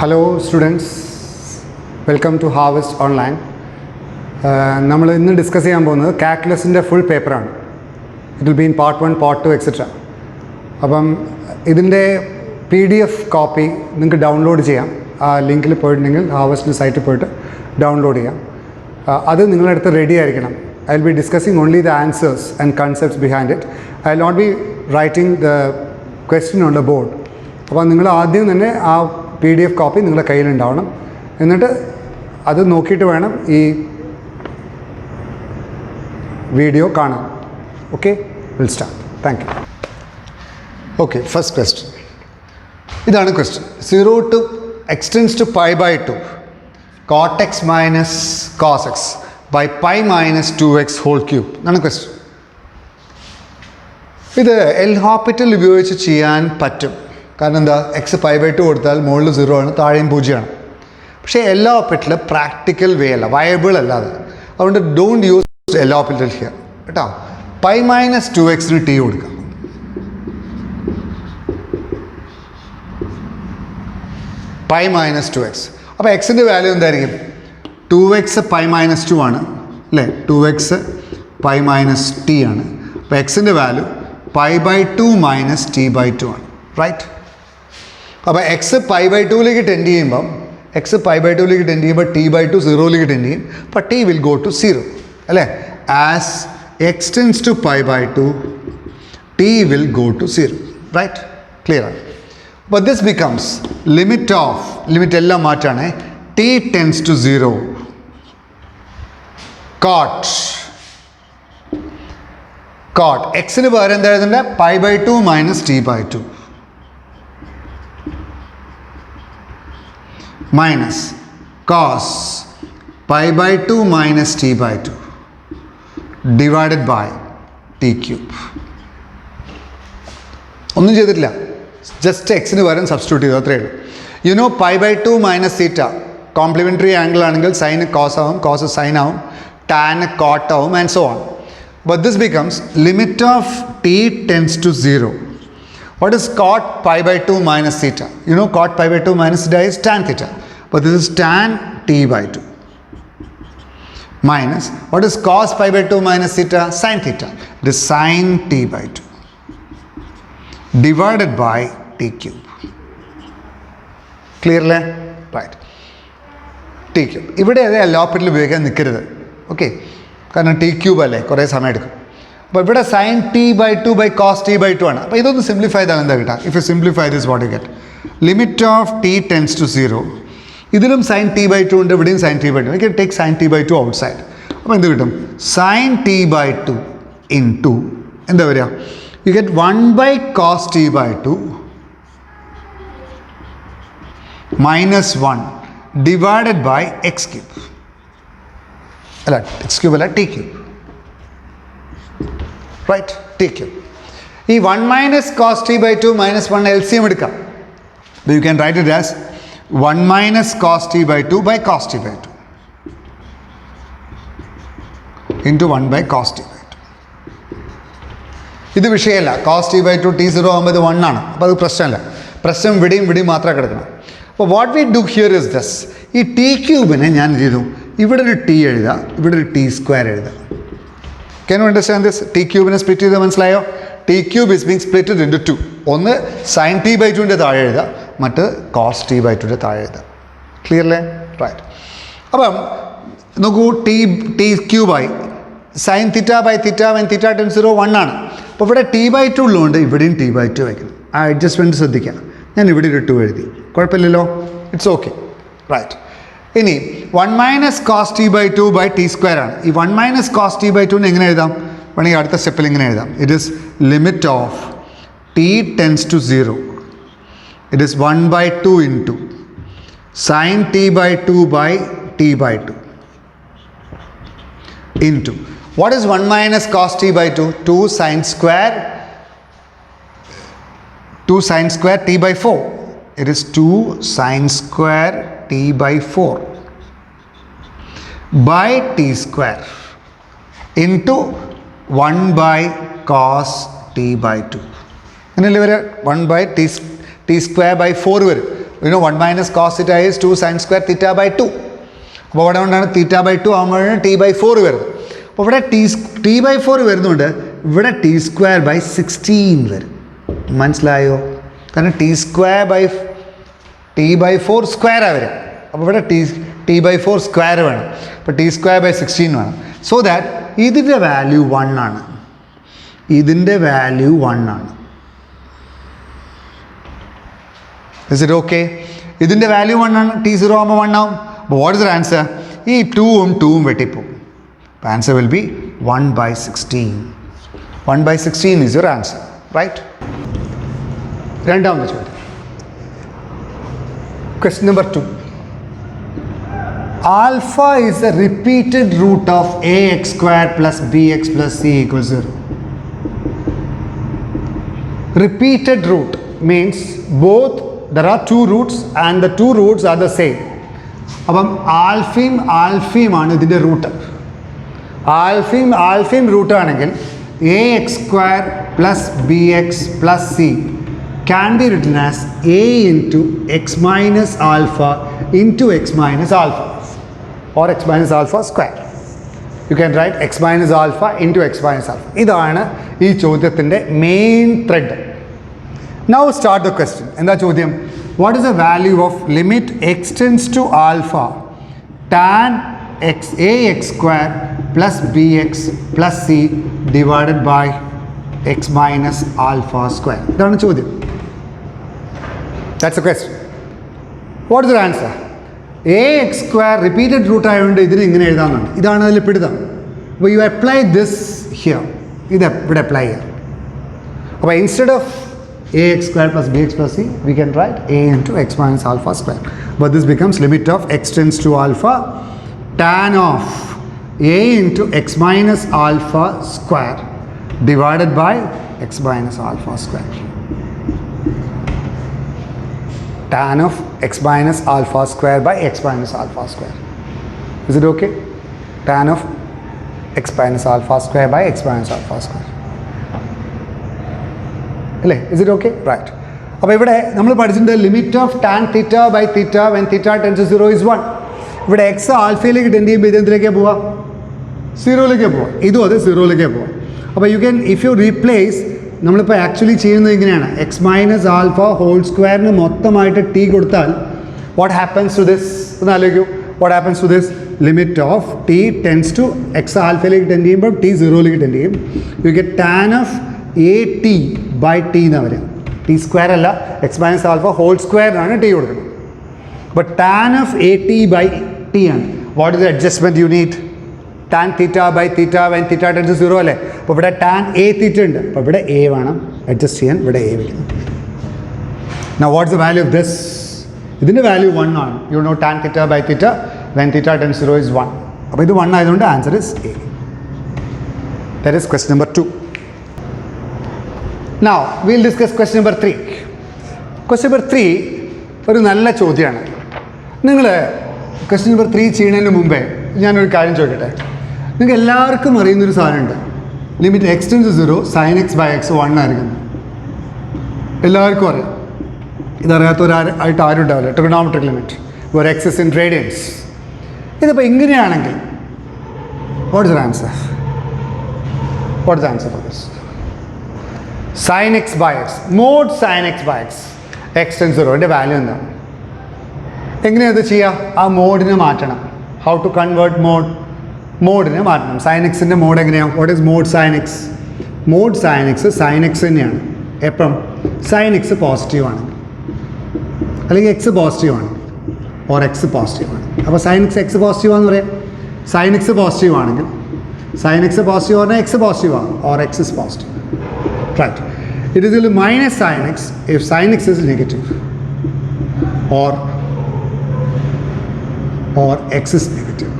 Hello students, welcome to Harvest Online. നമ്മൾ ഇന്ന് discuss ചെയ്യാൻ പോകുന്നത് കാൽക്കുലസിൻ്റെ ഫുൾ പേപ്പറാണ്. It will be in part 1, part 2 etcetera. അപ്പം ഇതിൻ്റെ PDF കോപ്പി നിങ്ങൾക്ക് ഡൗൺലോഡ് ചെയ്യാം. ആ ലിങ്കിൽ പോയിട്ടുണ്ടെങ്കിൽ ഹാർവസ്റ്റിൻ്റെ സൈറ്റിൽ പോയിട്ട് ഡൗൺലോഡ് ചെയ്യാം. അത് നിങ്ങളുടെ അടുത്ത് റെഡി ആയിരിക്കണം. I will be discussing only the answers and concepts behind it. I will not be writing the question on the board. അപ്പോൾ നിങ്ങൾ ആദ്യം തന്നെ ആ PDF കോപ്പി നിങ്ങളുടെ കയ്യിലുണ്ടാവണം. എന്നിട്ട് അത് നോക്കിയിട്ട് വേണം ഈ വീഡിയോ കാണാൻ. Okay, will start. Thank you. Okay, first question ഇതാണ് question. 0 to extends to pi by 2 cot x minus cos x by pi minus 2x whole cube എന്നാണ് ക്വസ്റ്റ്യൻ. ഇത് എൽ ഹോപ്പിറ്റൽ ഉപയോഗിച്ച് ചെയ്യാൻ പറ്റും. കാരണം എന്താ, എക്സ് പൈ ബൈ 2 കൊടുത്താൽ മുകളിൽ 0 ആണ്, താഴെയും 0 ആണ്. പക്ഷേ എൽ ഹോപ്പിറ്റൽ പ്രാക്ടിക്കൽ വേ അല്ല, വയബിൾ അല്ലാതെ. അതുകൊണ്ട് don't use L Hôpital here കേട്ടോ. പൈ മൈനസ് 2x ടി കൊടുക്കാം. Pi minus 2x. അപ്പോൾ എക്സിൻ്റെ വാല്യൂ എന്തായിരിക്കും? 2x പൈ മൈനസ് 2 ആണ് അല്ലേ, 2x പൈ മൈനസ് ടി ആണ്. അപ്പോൾ എക്സിൻ്റെ value pi by 2 minus T by 2 ആണ്, റൈറ്റ്. അപ്പോൾ എക്സ് പൈ ബൈ 2ലേക്ക് ടെൻഡ് ചെയ്യുമ്പം ടി ബൈ 2 0ലേക്ക് ടെൻഡ് ചെയ്യും. അപ്പോൾ ടി വിൽ ഗോ ടു 0 അല്ലേ. As X tends to pi by 2 T will go to 0, right. Clear ആണ്. അപ്പോൾ ദിസ് ബിക്കംസ് ലിമിറ്റ് എല്ലാം മാറ്റാണ്. ടി ടെൻസ് ടു 0 കോട്ട് എക്സിന് പകരം എന്താ എഴുതണ്ടേ? Pi by 2 minus T by 2 minus cos pi by 2 minus T by 2 divided by t cube. ഒന്നും ചെയ്തിട്ടില്ല, ജസ്റ്റ് എക്സിന് പകരം സബ്സ്റ്റിറ്റ്യൂട്ട് ചെയ്തു, അത്രയേ ഉള്ളൂ. You know pi by 2 minus theta complementary angle ആണെങ്കിൽ സൈന് കോസ് ആവും, കോസ് സൈൻ ആവും, ടാൻ കോട്ട് ആവും, and so on. But this becomes limit of t tends to 0. What is cot pi by 2 minus theta? You know cot pi by 2 minus theta is tan theta. But this is tan t by 2. Minus, what is cos pi by 2 minus theta? Sin theta. It is sin t by 2. Divided by t cube. Clear? Right. t cube. ഇവിടെ L Hôpital ഉപയോഗിക്കാൻ നിൽക്കരുത്, okay. കാരണം T cube അല്ലേ, കുറേ സമയം എടുക്കും. അപ്പോൾ ഇവിടെ sine t by 2 by cos t by 2 ആണ്. അപ്പോൾ ഇതൊന്ന് സിംപ്ലിഫൈ ചെയ്താൽ എന്താ കിട്ടുക? If you simplify this what you get? Limit of T tends to 0. ഇതിലും സൈൻ ടി ബൈ 2 ഉണ്ട്, ഇവിടെയും sine t by 2. You can take sine t by 2 outside. അപ്പോൾ എന്ത് കിട്ടും? Sine t by 2 into എന്താ വരിക? You get 1 by cos t by 2 minus 1 divided by x cube അല്ല, x cube അല്ല, t cube, right. T cube. ഈ 1 minus cos t by 2 minus 1 LCM എടുക്കാം. You can write it as 1 minus cos t by 2 by cos t by 2 into 1 by cos t by 2. ഇത് വിഷയമല്ല. Cos t by 2 T0 ആകുമ്പോൾ ഇത് 1 ആണ്. അപ്പോൾ അത് പ്രശ്നമല്ല. പ്രശ്നം ഇവിടെയും മാത്രമേ കിടക്കണം. അപ്പോൾ what we do here is this. ഈ ടി ക്യൂബിനെ ഞാൻ എന്ത് ചെയ്തു? ഇവിടെ ഒരു ടി എഴുതാം, ഇവിടെ ഒരു ടി സ്ക്വയർ എഴുതാം. Can you understand this? T ക്യൂബിനെ സ്പ്ലിറ്റ് ചെയ്ത് മനസ്സിലായോ? T cube is being splitted into 2. ഒന്ന് സൈൻ ടി ബൈ 2ൻ്റെ താഴെ എഴുതാം, മറ്റ് കോസ് ടി ബൈ 2ൻ്റെ താഴെ എഴുതാം. ക്ലിയർലേ? റൈറ്റ്. അപ്പം നോക്കൂ, ടി ക്യൂബായി sine theta by theta when theta tends 0 1 ആണ്. അപ്പോൾ ഇവിടെ ടി ബൈ 2 ഉള്ളതുകൊണ്ട് ഇവിടെയും ടി ബൈ 2 വയ്ക്കണം. ആ അഡ്ജസ്റ്റ്മെൻറ്റ് ശ്രദ്ധിക്കാം. ഞാൻ ഇവിടെ ഒരു 2 എഴുതി, കുഴപ്പമില്ലല്ലോ, ഇറ്റ്സ് ഓക്കെ, റൈറ്റ്. ഇനി 1 minus cos t by 2 by t square ആണ്. ഈ 1 മൈനസ് കോസ് ടി ബൈ 2 എങ്ങനെ എഴുതാം? വേണമെങ്കിൽ അടുത്ത സ്റ്റെപ്പിൽ ഇങ്ങനെ എഴുതാം. It is limit of T tends to 0. It is 1 by 2 into sine t by 2 by t by 2 into what is 1 minus cos t by 2? 2 sine square t by 4. It is 2 sin square t by 4 by t square into 1 by cos t by 2. അങ്ങനെയല്ലേ വരെ? 1 by t square by 4 വരും. 1 minus cos theta is 2 sin square theta by 2. അപ്പോൾ അവിടെ കൊണ്ടാണ് theta by 2 ആകുമ്പോഴാണ് T by 4 വരുന്നത്. അപ്പോൾ ഇവിടെ ടി ബൈ 4 വരുന്നുണ്ട്, ഇവിടെ ടി സ്ക്വയർ ബൈ 16 വരും. മനസ്സിലായോ? കാരണം ടി ബൈ 4 സ്ക്വയറാണ് വരിക. അപ്പോൾ ഇവിടെ ടി ബൈ 4 സ്ക്വയർ വേണം. അപ്പോൾ ടി സ്ക്വയർ ബൈ 16 വേണം. സോ ദാറ്റ് ഇതിൻ്റെ വാല്യൂ 1 ആണ്. ഇതിൻ്റെ വാല്യൂ 1 ആണ്. Is it okay? ഇതിൻ്റെ വാല്യൂ 1 ആണ്. T0 ആകുമ്പോൾ 1 ആവും. അപ്പോൾ വാട്ട് ഇസ് ദ ആൻസർ? ഈ 2ഉം വെട്ടിപ്പോവും. അപ്പോൾ answer will B 1/16. 1/16 is your answer, right? രണ്ടാമത്തെ ചോദ്യം. Question number 2. Alpha is the repeated root of ax square plus bx plus c equals 0. Repeated root means both there are two roots and the two roots are the same. അപ്പം ആൽഫയും ആണ് ഇതിൻ്റെ root. ആൽഫയും root ആണെങ്കിൽ A X square plus B X plus C can be written as A into x minus alpha into x minus alpha or X minus alpha square. U can right X minus alpha into x minus alpha. ഇതാണ് ഈ ചോദ്യത്തിൻ്റെ main thread. Now start the question. എന്താ ചോദ്യം? What is the value of limit x tends to alpha tan ax square plus bx plus c divided by x minus alpha square? ഇതാണ് ചോദ്യം. That's the question. What is the answer? ax square repeated root ആയതുകൊണ്ട് ഇതിന് ഇങ്ങനെ എഴുതാമെന്നാണ്. ഇതാണ് അതിൽ പിടുത്തം. അപ്പോൾ you apply this here. ഇത് ഇവിടെ അപ്ലൈ ചെയ്യാം. അപ്പോൾ instead of ax square plus bx plus c, we can write a into x minus alpha square. But this becomes limit of x tends to alpha tan of a into x minus alpha square divided by x minus alpha square. Tan of x minus alpha square by x minus alpha square. Is it okay? Tan of x minus alpha square by x minus alpha square. അല്ലേ? Is it okay? Right. അപ്പോൾ ഇവിടെ നമ്മൾ പഠിച്ചിട്ടുണ്ട് limit of tan theta by theta when theta tends to 0 is 1. ഇവിടെ X ആൽഫയിലേക്ക് tend ചെയ്യുമ്പോൾ ഇതെന്തിലേക്കാണ് പോവുക? 0യിലേക്കാണ് പോവുക. ഇതും അത് 0യിലേക്കാണ് പോവുക. അപ്പോൾ you can if you replace നമ്മളിപ്പോൾ ആക്ച്വലി ചെയ്യുന്നത് ഇങ്ങനെയാണ്. എക്സ് മൈനസ് ആൽഫ ഹോൾ സ്ക്വയറിന് മൊത്തമായിട്ട് ടി കൊടുത്താൽ വാട്ട് ഹാപ്പൻസ് ടു ദിസ് ഒന്ന് ആലോചിക്കൂ. What happens to this? Limit of T tends to X ആൽഫയിലേക്ക് ടെൻഡ് ചെയ്യുമ്പോൾ ടി 0യിലേക്ക് ടെൻഡ് ചെയ്യും. You get tan of a T by T എന്ന് വരും. ടി സ്ക്വയർ അല്ല, എക്സ് മൈനസ് ആൽഫ ഹോൾ സ്ക്വയറിനാണ് ടി കൊടുക്കുന്നത്. അപ്പോൾ tan of a T by T ആണ്. What is the adjustment you need? Tan theta by theta when theta tends to 0 അല്ലേ? അപ്പോൾ ഇവിടെ ടാൻ എ തീറ്റ ഉണ്ട്. അപ്പോൾ ഇവിടെ എ വേണം അഡ്ജസ്റ്റ് ചെയ്യാൻ. ഇവിടെ എ വയ്ക്കുന്നു. Now what is the value of this? ഇതിൻ്റെ വാല്യൂ 1 ആണ്. You know tan theta by theta when theta tends 0 is 1. അപ്പോൾ ഇത് 1 ആയതുകൊണ്ട് answer is A. That is question number 2. Now we'll discuss question number 3. Question number 3 ഒരു നല്ല ചോദ്യമാണ്. നിങ്ങൾ question number 3 ചെയ്യുന്നതിന് മുമ്പേ ഞാനൊരു കാര്യം ചോദിക്കട്ടെ. നിങ്ങൾക്ക് എല്ലാവർക്കും അറിയുന്നൊരു സാധനമുണ്ട്. Limit X tends to 0 sine X by x 1 ആയിരിക്കും. എല്ലാവർക്കും അറിയാം. ഇതറിയാത്തവരായിട്ട് ആരും ഉണ്ടാവില്ല. Trigonometric limit where x is in radians. ഇതിപ്പോൾ ഇങ്ങനെയാണെങ്കിൽ what is the answer? What is the answer for this? sin x by x, mod sin x by x, x tends to 0 ൻ്റെ value എന്താണ്? എങ്ങനെയത് ചെയ്യുക? ആ മോഡിനെ മാറ്റണം. ഹൗ ടു കൺവേർട്ട് മോഡിനെ മാറ്റണം. Sign എക്സിൻ്റെ mod എങ്ങനെയാണ്? What is mod sine x? Mod sine x sine x തന്നെയാണ്. എപ്പം? സൈൻ എക്സ് പോസിറ്റീവ് ആണ്, അല്ലെങ്കിൽ എക്സ് പോസിറ്റീവ് ആണ്, ഓർ എക്സ് പോസിറ്റീവ് ആണ്. അപ്പോൾ സൈൻ എക്സ് എക്സ് പോസിറ്റീവ് ആണെന്ന് പറയാം. സൈൻ എക്സ് പോസിറ്റീവ് ആണെങ്കിൽ സൈൻ എക്സ് പോസിറ്റീവ് പറഞ്ഞാൽ എക്സ് പോസിറ്റീവ് ആണ്, or x is positive. Right. It is equal to minus sin x if sin x is negative or x is negative.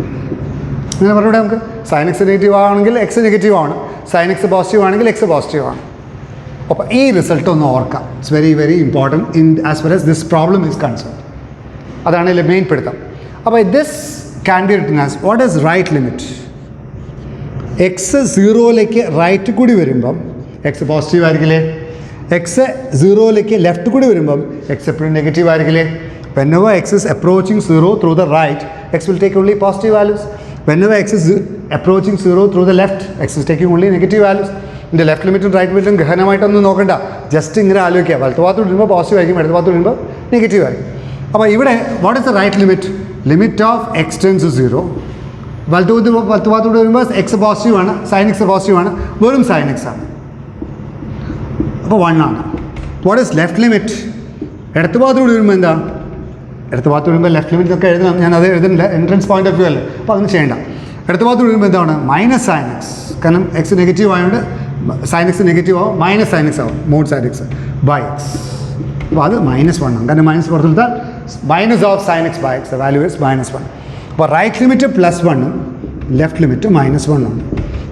അങ്ങനെ പറഞ്ഞൂടെ നമുക്ക്? Sine X negative ആണെങ്കിൽ X negative ആണ്, sine X positive ആണെങ്കിൽ X positive ആണ്. അപ്പോൾ ഈ result ഒന്ന് ഓർക്കാം. It's very very important in as well as this problem is concern. അതാണ് ഇതിൽ മെയിൻ പിടുത്തം. അപ്പോൾ this can be written as what is right limit? X 0യിലേക്ക് റൈറ്റ് കൂടി വരുമ്പം എക്സ് പോസിറ്റീവ് ആയിരിക്കില്ലേ? എക്സ് 0യിലേക്ക് ലെഫ്റ്റ് കൂടി വരുമ്പം എക്സ് എപ്പോഴും നെഗറ്റീവ് ആയിരിക്കില്ലേ? Whenever x is approaching 0 through the right, x will take only positive values. Whenever x is approaching 0 through the left, x is taking only negative values. ഇതിൻ്റെ left ലിമിറ്റും right ലിമിറ്റും ഗഹനമായിട്ടൊന്നും നോക്കണ്ട, just ഇങ്ങനെ ആലോചിക്കുക. വലത്ത് ഭാഗത്ത് വരുമ്പോൾ പോസിറ്റീവ് ആയിരിക്കും, ഇടത്ത് ഭാഗത്ത് വരുമ്പോൾ നെഗറ്റീവ് ആയിരിക്കും. അപ്പോൾ ഇവിടെ what is the right limit? Limit of X tends to 0. വലത്ത് ഭാഗത്തോട്ട് വരുമ്പോൾ എക്സ് പോസിറ്റീവ് ആണ്, സൈൻ എക്സ് പോസിറ്റീവ് ആണ്, വെറും സൈൻ എക്സ് ആണ്. അപ്പോൾ 1 ആണ്. What is left limit? ഇടത്ത് ഭാഗത്തോട്ട് വരുമ്പോൾ എന്താ? ഇടത്ത് ഭാഗത്ത് വരുമ്പോൾ ലെഫ്റ്റ് ലിമിറ്റ് ഒക്കെ എഴുതണം, ഞാൻ അത് എഴുതുന്നില്ല, എൻട്രൻസ് പോയിന്റ് ഓഫ് വ്യൂ അല്ലേ, അപ്പോൾ അതൊന്നും ചെയ്യേണ്ട. ഇടത്ത് ഭാഗത്ത് വരുമ്പോൾ എന്താണ്? മൈനസ് സൈൻ എക്സ്, കാരണം എക്സ് നെഗറ്റീവ് ആയതുകൊണ്ട് സൈൻ എക്സ് നെഗറ്റീവ് ആവും, മൈനസ് സൈൻ എക്സ് ആവും, mod sine X by X. അപ്പോൾ അത് -1 ആണ്, കാരണം മൈനസ് പുറത്തെടുത്താൽ minus of sine X by X, value is -1. അപ്പോൾ റൈറ്റ് ലിമിറ്റ് +1 ലെഫ്റ്റ് ലിമിറ്റ് -1 ആണ്.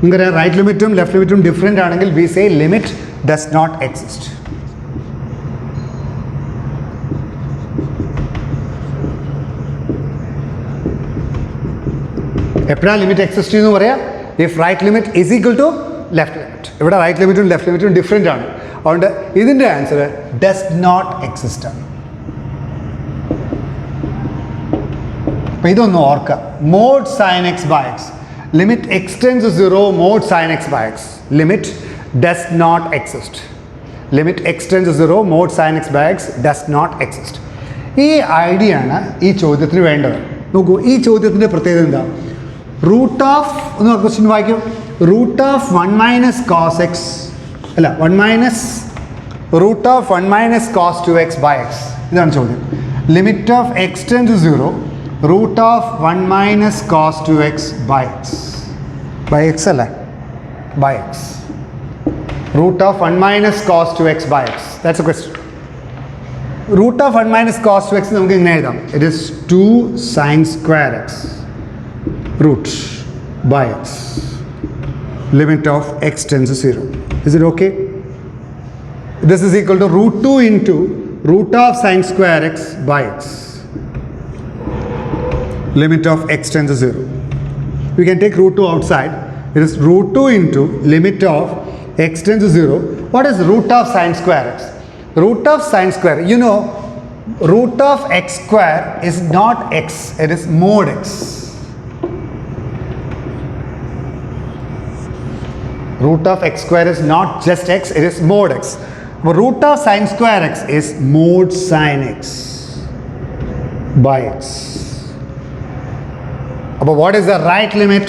നിങ്ങൾക്കറിയാം റൈറ്റ് ലിമിറ്റും ലെഫ്റ്റ് ലിമിറ്റും ഡിഫറെൻ്റ് ആണെങ്കിൽ we say limit does not exist. എപ്പോഴാണ് ലിമിറ്റ് എക്സിസ്റ്റ് എന്ന് പറയാം? If right limit is equal to left limit. ഇവിടെ റൈറ്റ് ലിമിറ്റും ലെഫ്റ്റ് ലിമിറ്റും ഡിഫറെൻ്റ് ആണ്, അതുകൊണ്ട് ഇതിൻ്റെ ആൻസർ ഡസ് നോട്ട് എക്സിസ്റ്റ് ആണ്. അപ്പോൾ ഇതൊന്ന് ഓർക്കുക. Mod sine X by x, limit X tends to 0, mod sine X by x, limit does not exist. Limit X tends to 0, mod sine X by x does not exist. ഈ idea ആണ് ഈ ചോദ്യത്തിന് വേണ്ടത്. നോക്കൂ, ഈ ചോദ്യത്തിൻ്റെ പ്രത്യേകത എന്താ? റൂട്ട് ഓഫ് ഒന്ന് ക്വസ്റ്റ്യൻ വായിക്കും. Root of 1 minus cos x അല്ല 1 minus root of 1 minus cos 2x by x, ഇതാണ് ചോദ്യം. Limit of X tends to 0, root of 1 minus cos 2x by X. By X അല്ലേ? By X. Root of 1 minus cos 2x by X, that's a question. Root of 1 minus cos 2x നമുക്ക് ഇങ്ങനെ എഴുതാം. It is 2 sine square X root by x, limit of x tends to 0. Is it okay? This is equal to root 2 into root of sine square x by x, limit of x tends to 0. We can take root 2 outside. It is root 2 into limit of x tends to 0. What is root of sine square x? Root of sine square, you know, root of x square is not x, it is mod x. Root of x square is not just x, it is mod x. But root of sine square x is mod sine x by x. But what is the right limit?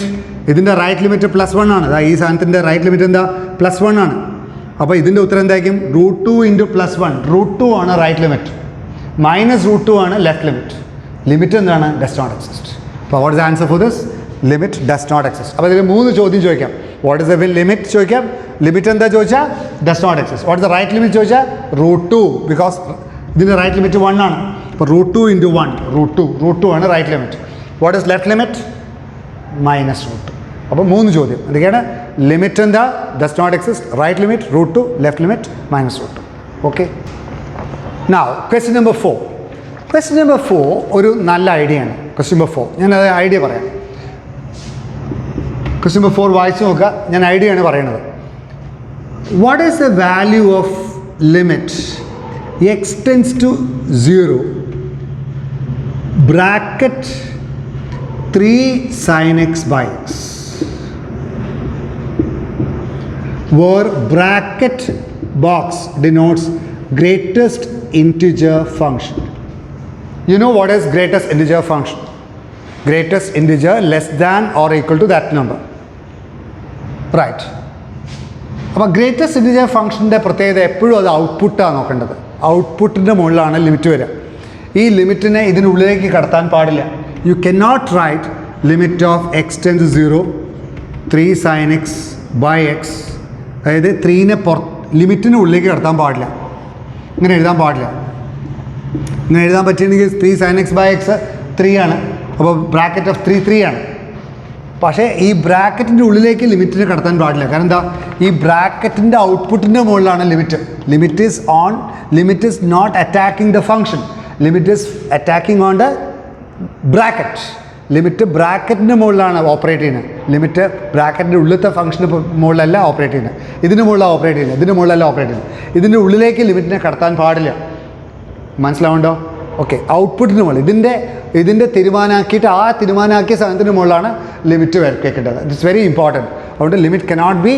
ഇതിൻ്റെ right limit +1 ആണ്. ഈ സാധനത്തിൻ്റെ right limit എന്താ? +1 ആണ്. അപ്പോൾ ഇതിൻ്റെ ഉത്തരം എന്തായിരിക്കും? Root 2 into +1. റൂട്ട് 2 ആണ് റൈറ്റ് ലിമിറ്റ്, മൈനസ് റൂട്ട് 2 ആണ് ലെഫ്റ്റ് ലിമിറ്റ്. ലിമിറ്റ് എന്താണ്? Does not exist. അപ്പോൾ what is the answer for this? Limit does not exist. അപ്പോൾ ഇതിൽ 3 ചോദ്യം ചോദിക്കാം. വാട്ട് ഇസ് ദ ലിമിറ്റ് ചോദിക്കാം, ലിമിറ്റ് എന്താ ചോദിച്ചാൽ does not exist. What is the right limit ചോദിച്ചാൽ റൂട്ട് 2, ബിക്കോസ് ഇതിൻ്റെ റൈറ്റ് ലിമിറ്റ് 1 ആണ്. അപ്പോൾ റൂട്ട് 2 ഇൻറ്റു 1, റൂട്ട് 2 ആണ് right limit. What is left limit? Minus root 2. അപ്പോൾ 3 ചോദ്യം എന്തൊക്കെയാണ്? ലിമിറ്റ് എന്താ? Does not exist, right limit root 2, left limit minus root 2. Okay. Now question number 4. Question number 4 ഒരു നല്ല ഐഡിയ ആണ്. ക്വസ്റ്റ്യൻ നമ്പർ 4 ഞാൻ അത് ഐഡിയ പറയാം. ക്വസ്റ്റ്യൻ നമ്പർ 4 വായിച്ച് നോക്കുക, ഞാൻ ഐഡിയ ആണ് പറയുന്നത്. What is the value of limit X tends to 0 bracket 3 sin x by x, where bracket box denotes greatest integer function. You know what is greatest integer function? Greatest integer less than or equal to that number. Right. അപ്പോൾ greatest integer ഫംഗ്ഷൻ്റെ പ്രത്യേകത എപ്പോഴും അത് ഔട്ട്പുട്ടാണ് നോക്കേണ്ടത്. ഔട്ട്പുട്ടിൻ്റെ മുകളിലാണ് limit വരിക. ഈ ലിമിറ്റിനെ ഇതിനുള്ളിലേക്ക് കടത്താൻ പാടില്ല. You cannot write limit of X tends to 0 3 sin x by x, അതായത് 3നെ ലിമിറ്റിന് ഉള്ളിലേക്ക് കടത്താൻ പാടില്ല. ഇങ്ങനെ എഴുതാൻ പാടില്ല. ഇങ്ങനെ എഴുതാൻ പറ്റുകയാണെങ്കിൽ 3 sin x by x 3 ആണ്. അപ്പോൾ ബ്രാക്കറ്റ് ഓഫ് 3 ആണ്. പക്ഷേ ഈ ബ്രാക്കറ്റിൻ്റെ ഉള്ളിലേക്ക് ലിമിറ്റിനെ കടത്താൻ പാടില്ല. കാരണം എന്താ? ഈ ബ്രാക്കറ്റിൻ്റെ ഔട്ട്പുട്ടിൻ്റെ മുകളിലാണ് limit. Limit is on, limit is not attacking the function, limit is attacking on the bracket. Limit ബ്രാക്കറ്റിൻ്റെ മുകളിലാണ് ഓപ്പറേറ്റ് ചെയ്യുന്നത്. ലിമിറ്റ് ബ്രാക്കറ്റിൻ്റെ ഉള്ളിലത്തെ ഫംഗ്ഷന് മുകളിലല്ല ഓപ്പറേറ്റ് ചെയ്യുന്നത്, ഇതിന് മുകളിലാണ് ഓപ്പറേറ്റ് ചെയ്യുന്നത്, ഇതിന് മുകളിലല്ല ഓപ്പറേറ്റ് ചെയ്യുന്നത്. ഇതിൻ്റെ ഉള്ളിലേക്ക് ലിമിറ്റിനെ കടത്താൻ പാടില്ല. മനസ്സിലാവുണ്ടോ? ഓക്കെ, ഔട്ട്പുട്ടിന് മുകളിൽ ഇതിൻ്റെ തീരുമാനമാക്കിയിട്ട് ആ തീരുമാനമാക്കിയ സാധനത്തിന് മുകളിലാണ് ലിമിറ്റ് വെക്കേണ്ടത്. It's very important. അതുകൊണ്ട് limit cannot be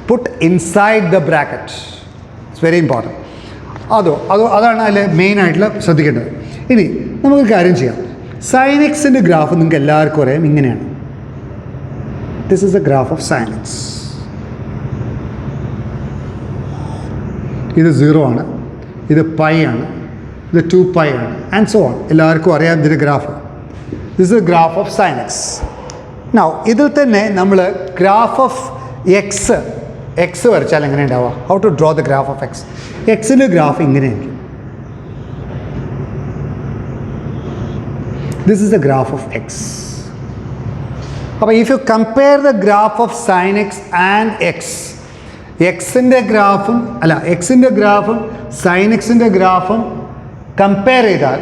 put inside the bracket. It's very important. അതാണ് അതിൽ മെയിനായിട്ടുള്ള ശ്രദ്ധിക്കേണ്ടത്. ഇനി നമുക്ക് കാര്യം ചെയ്യാം. സൈൻ എക്സിൻ്റെ ഗ്രാഫ് നിങ്ങൾക്ക് എല്ലാവർക്കും അറിയാം, ഇങ്ങനെയാണ്. This is the graph of sine X. ഇത് 0 ആണ്, ഇത് പൈ ആണ്, ഇത് 2π ആണ്, ആൻഡ് സോ ഓൺ. എല്ലാവർക്കും അറിയാം ഇതിൻ്റെ graph. This is graph of sine X. Now ഇതിൽ തന്നെ നമ്മൾ ഗ്രാഫ് ഓഫ് എക്സ് വരച്ചാൽ എങ്ങനെ ഉണ്ടാവുക? How to draw the graph of X? എക്സിൻ്റെ ഗ്രാഫ് ഇങ്ങനെയായിരിക്കും. This is the graph of X. അപ്പോൾ if you compare the graph of sine X and എക്സിൻ്റെ ഗ്രാഫും സൈൻ എക്സിൻ്റെ ഗ്രാഫും കമ്പയർ ചെയ്താൽ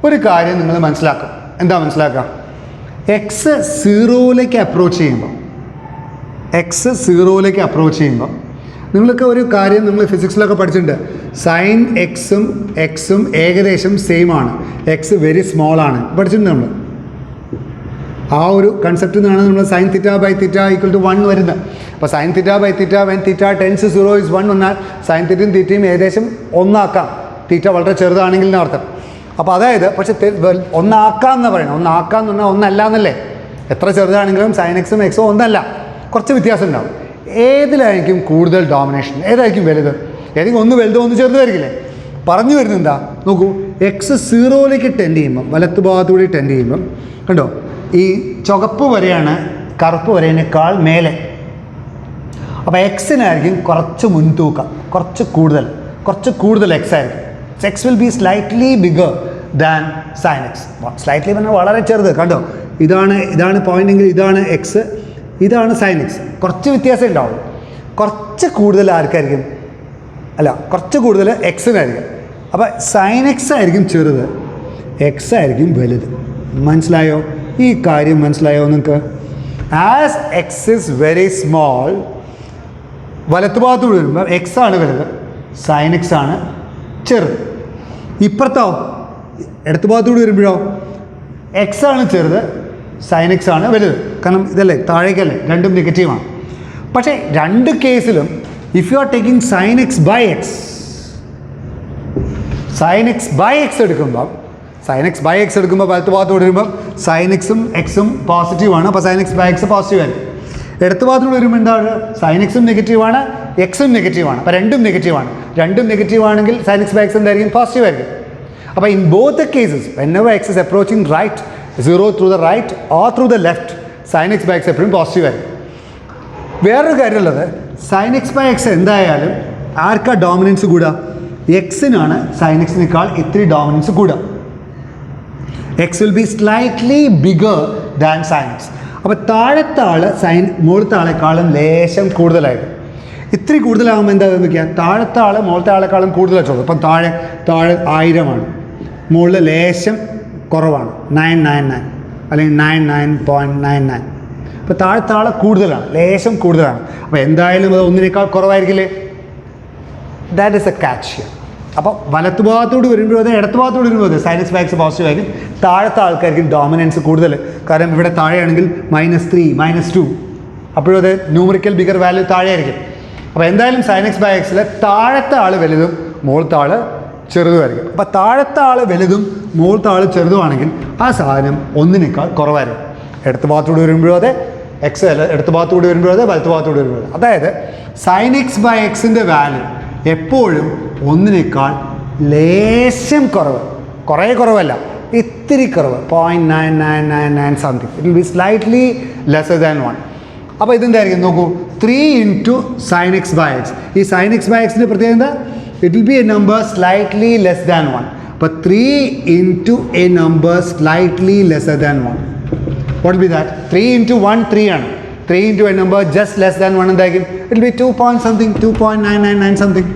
ഒരു കാര്യം നിങ്ങൾ മനസ്സിലാക്കും. എന്താ മനസ്സിലാക്കുക? എക്സ് സീറോയിലേക്ക് അപ്രോച്ച് ചെയ്യുമ്പോൾ നിങ്ങൾക്ക് ഒരു കാര്യം നമ്മൾ ഫിസിക്സിലൊക്കെ പഠിച്ചിട്ടുണ്ട്. സൈൻ എക്സും ഏകദേശം സെയിം ആണ്. എക്സ് വെരി സ്മോൾ ആണ് പഠിച്ചിട്ടുണ്ട് നമ്മൾ. ആ ഒരു കൺസെപ്റ്റിൽ നിന്നാണ് നമ്മൾ sine theta by theta equal to 1 വരുന്നത്. അപ്പോൾ sine theta by theta when theta tends 0 is 1 വന്നാൽ സൈൻ തീറ്റയും ഏകദേശം 1 ആക്കാം. തീറ്റ വളരെ ചെറുതാണെങ്കിൽ എന്നർത്ഥം. അപ്പോൾ അതായത് പക്ഷേ 1 ആക്കാം എന്ന് പറയണം. 1 ആക്കാം എന്ന് പറഞ്ഞാൽ 1 അല്ല എന്നല്ലേ? എത്ര ചെറുതാണെങ്കിലും സൈൻ എക്സും 1 അല്ല, കുറച്ച് വ്യത്യാസം ഉണ്ടാവും. ഏതിലായിരിക്കും കൂടുതൽ ഡോമിനേഷൻ? ഏതായിരിക്കും വലുത്? ഏതെങ്കിലും ഒന്ന് വലുതോ ഒന്ന് ചെറുതായിരിക്കില്ലേ? പറഞ്ഞു വരുന്നത് എന്താ നോക്കൂ. എക്സ് സീറോയിലേക്ക് ടെൻഡ് ചെയ്യുമ്പം, വലത്ത് ഭാഗത്തുകൂടി ടെൻഡ് ചെയ്യുമ്പം കണ്ടോ, ഈ ചുവപ്പ് വരെയാണ് കറുപ്പ് വരേനേക്കാൾ മേലെ. അപ്പോൾ എക്സിനായിരിക്കും കുറച്ച് മുൻതൂക്കം, കുറച്ച് കൂടുതൽ എക്സ് ആയിരിക്കും. X will be slightly bigger than sine x. Slightly പറഞ്ഞാൽ വളരെ ചെറുത്. കണ്ടോ, ഇതാണ് പോയിൻ്റെങ്കിൽ ഇതാണ് എക്സ്, ഇതാണ് സൈൻ എക്സ്. കുറച്ച് വ്യത്യാസം ഉണ്ടാവും. കുറച്ച് കൂടുതൽ ആർക്കായിരിക്കും? കുറച്ച് കൂടുതൽ എക്സിനായിരിക്കും. അപ്പോൾ സൈൻ എക്സ് ആയിരിക്കും ചെറുത്, എക്സ് ആയിരിക്കും വലുത്. മനസ്സിലായോ? ഈ കാര്യം മനസ്സിലായോ നിങ്ങൾക്ക്? As X is very small, വലത്ത് ഭാഗത്തോട് വരുമ്പോൾ എക്സ് ആണ് വലുത്, സൈൻ എക്സ് ആണ് ചെറുത്. ഇപ്പുറത്തോ ഇടത്ത് ഭാഗത്തോട് വരുമ്പോഴോ എക്സ് ആണ് ചെറുത്, സൈൻ എക്സ് ആണ് വലുത്. കാരണം ഇതല്ലേ താഴേക്കല്ലേ, രണ്ടും നെഗറ്റീവാണ്. പക്ഷേ രണ്ട് കേസിലും if you are taking sine X by x എടുക്കുമ്പോൾ വലത്ത് ഭാഗത്തോട് വരുമ്പോൾ സൈൻ എക്സും പോസിറ്റീവാണ്. അപ്പോൾ sine X by x positive ആയിരിക്കും. ഇടത്ത് ഭാഗത്തോട് വരുമ്പോൾ എന്താണ്? സൈൻ എക്സും നെഗറ്റീവാണ്, എക്സും നെഗറ്റീവാണ്. അപ്പോൾ രണ്ടും നെഗറ്റീവ് ആണെങ്കിൽ സൈൻ എക്സ് ബൈ എക്സ് എന്തായിരിക്കും? പോസിറ്റീവ് ആയിരിക്കും. അപ്പോൾ in both the cases whenever x is approaching right 0 through the right or through the left, sine X by x എപ്പോഴും പോസിറ്റീവ് ആയിരിക്കും. വേറൊരു കാര്യമുള്ളത്, സൈൻ എക്സ് ബൈ എക്സ് എന്തായാലും ആർക്കാ ഡോമിനൻസ് കൂടുക? എക്സിനാണ് സൈൻ എക്സിനേക്കാൾ ഇത്തിരി ഡോമിനൻസ് കൂടുക. X will be slightly bigger than sine x. അപ്പോൾ താഴത്തെ ആൾ മുകളിലത്തെ ആളെക്കാളും ലേശം കൂടുതലായിട്ട്. ഇത്തിരി കൂടുതലാകുമ്പോൾ എന്താ നോക്കിയാൽ താഴത്തെ ആൾ മുകളിലത്തെ ആളെക്കാളും കൂടുതലാണ് ചോദിച്ചത്. അപ്പം താഴെ 1000 മുകളിൽ ലേശം കുറവാണ്, 999 അല്ലെങ്കിൽ 99.99. അപ്പോൾ താഴത്തെ ആൾ കൂടുതലാണ്, ലേശം കൂടുതലാണ്. അപ്പോൾ എന്തായാലും അത് ഒന്നിനേക്കാൾ കുറവായിരിക്കില്ലേ? That is a catch. അപ്പോൾ വലത്ത് ഭാഗത്തോട് വരുമ്പോഴും അതെ, ഇടത്ത് ഭാഗത്തോട് വരുമ്പോൾ അതെ, sine X by x positive ആയിരിക്കും. താഴത്തെ ആൾക്കാർക്കും ഡോമിനൻസ് കൂടുതൽ. കാരണം ഇവിടെ താഴെയാണെങ്കിൽ -3 -2, അപ്പോഴും അതെ ന്യൂമറിക്കൽ ബിഗർ വാല്യൂ താഴെയായിരിക്കും. അപ്പോൾ എന്തായാലും സൈൻ എക്സ് ബൈ എക്സിൽ താഴത്തെ ആൾ വലുതും മുകളിലത്തെ ആൾ ചെറുതുമായിരിക്കും. അപ്പോൾ താഴത്തെ ആൾ വലുതും മുകളിലത്തെ ആൾ ചെറുതുമാണെങ്കിൽ ആ സാധനം ഒന്നിനേക്കാൾ കുറവായിരിക്കും. ഇടത്ത് ഭാഗത്തോട് വരുമ്പോഴും അതെ, എക്സ് ഇടത്ത് ഭാഗത്തോട് വരുമ്പോഴും അതെ, വലത്ത് ഭാഗത്തോട് വരുമ്പോഴും. അതായത് സൈൻ എക്സ് ബൈ എക്സിൻ്റെ വാല്യൂ എപ്പോഴും ഒന്നിനേക്കാൾ ലേശം കുറവ്, കുറേ കുറവല്ല, ഇത്തിരി കുറവ്, 0.9999 something. It will be slightly lesser than 1. അപ്പോൾ ഇതെന്തായിരിക്കും നോക്കൂ, 3 into sine X by x. ഈ സൈൻ എക്സ് ബൈ എക്സിൻ്റെ പ്രത്യേകത എന്താ? It will be a number slightly less than 1. അപ്പോൾ 3 into a number slightly lesser than 1. What will be that? 3 into 1 3 ആണ്. 3 into a number just less than 1 എന്തായിരിക്കും? It will be 2 point something, 2.999 something.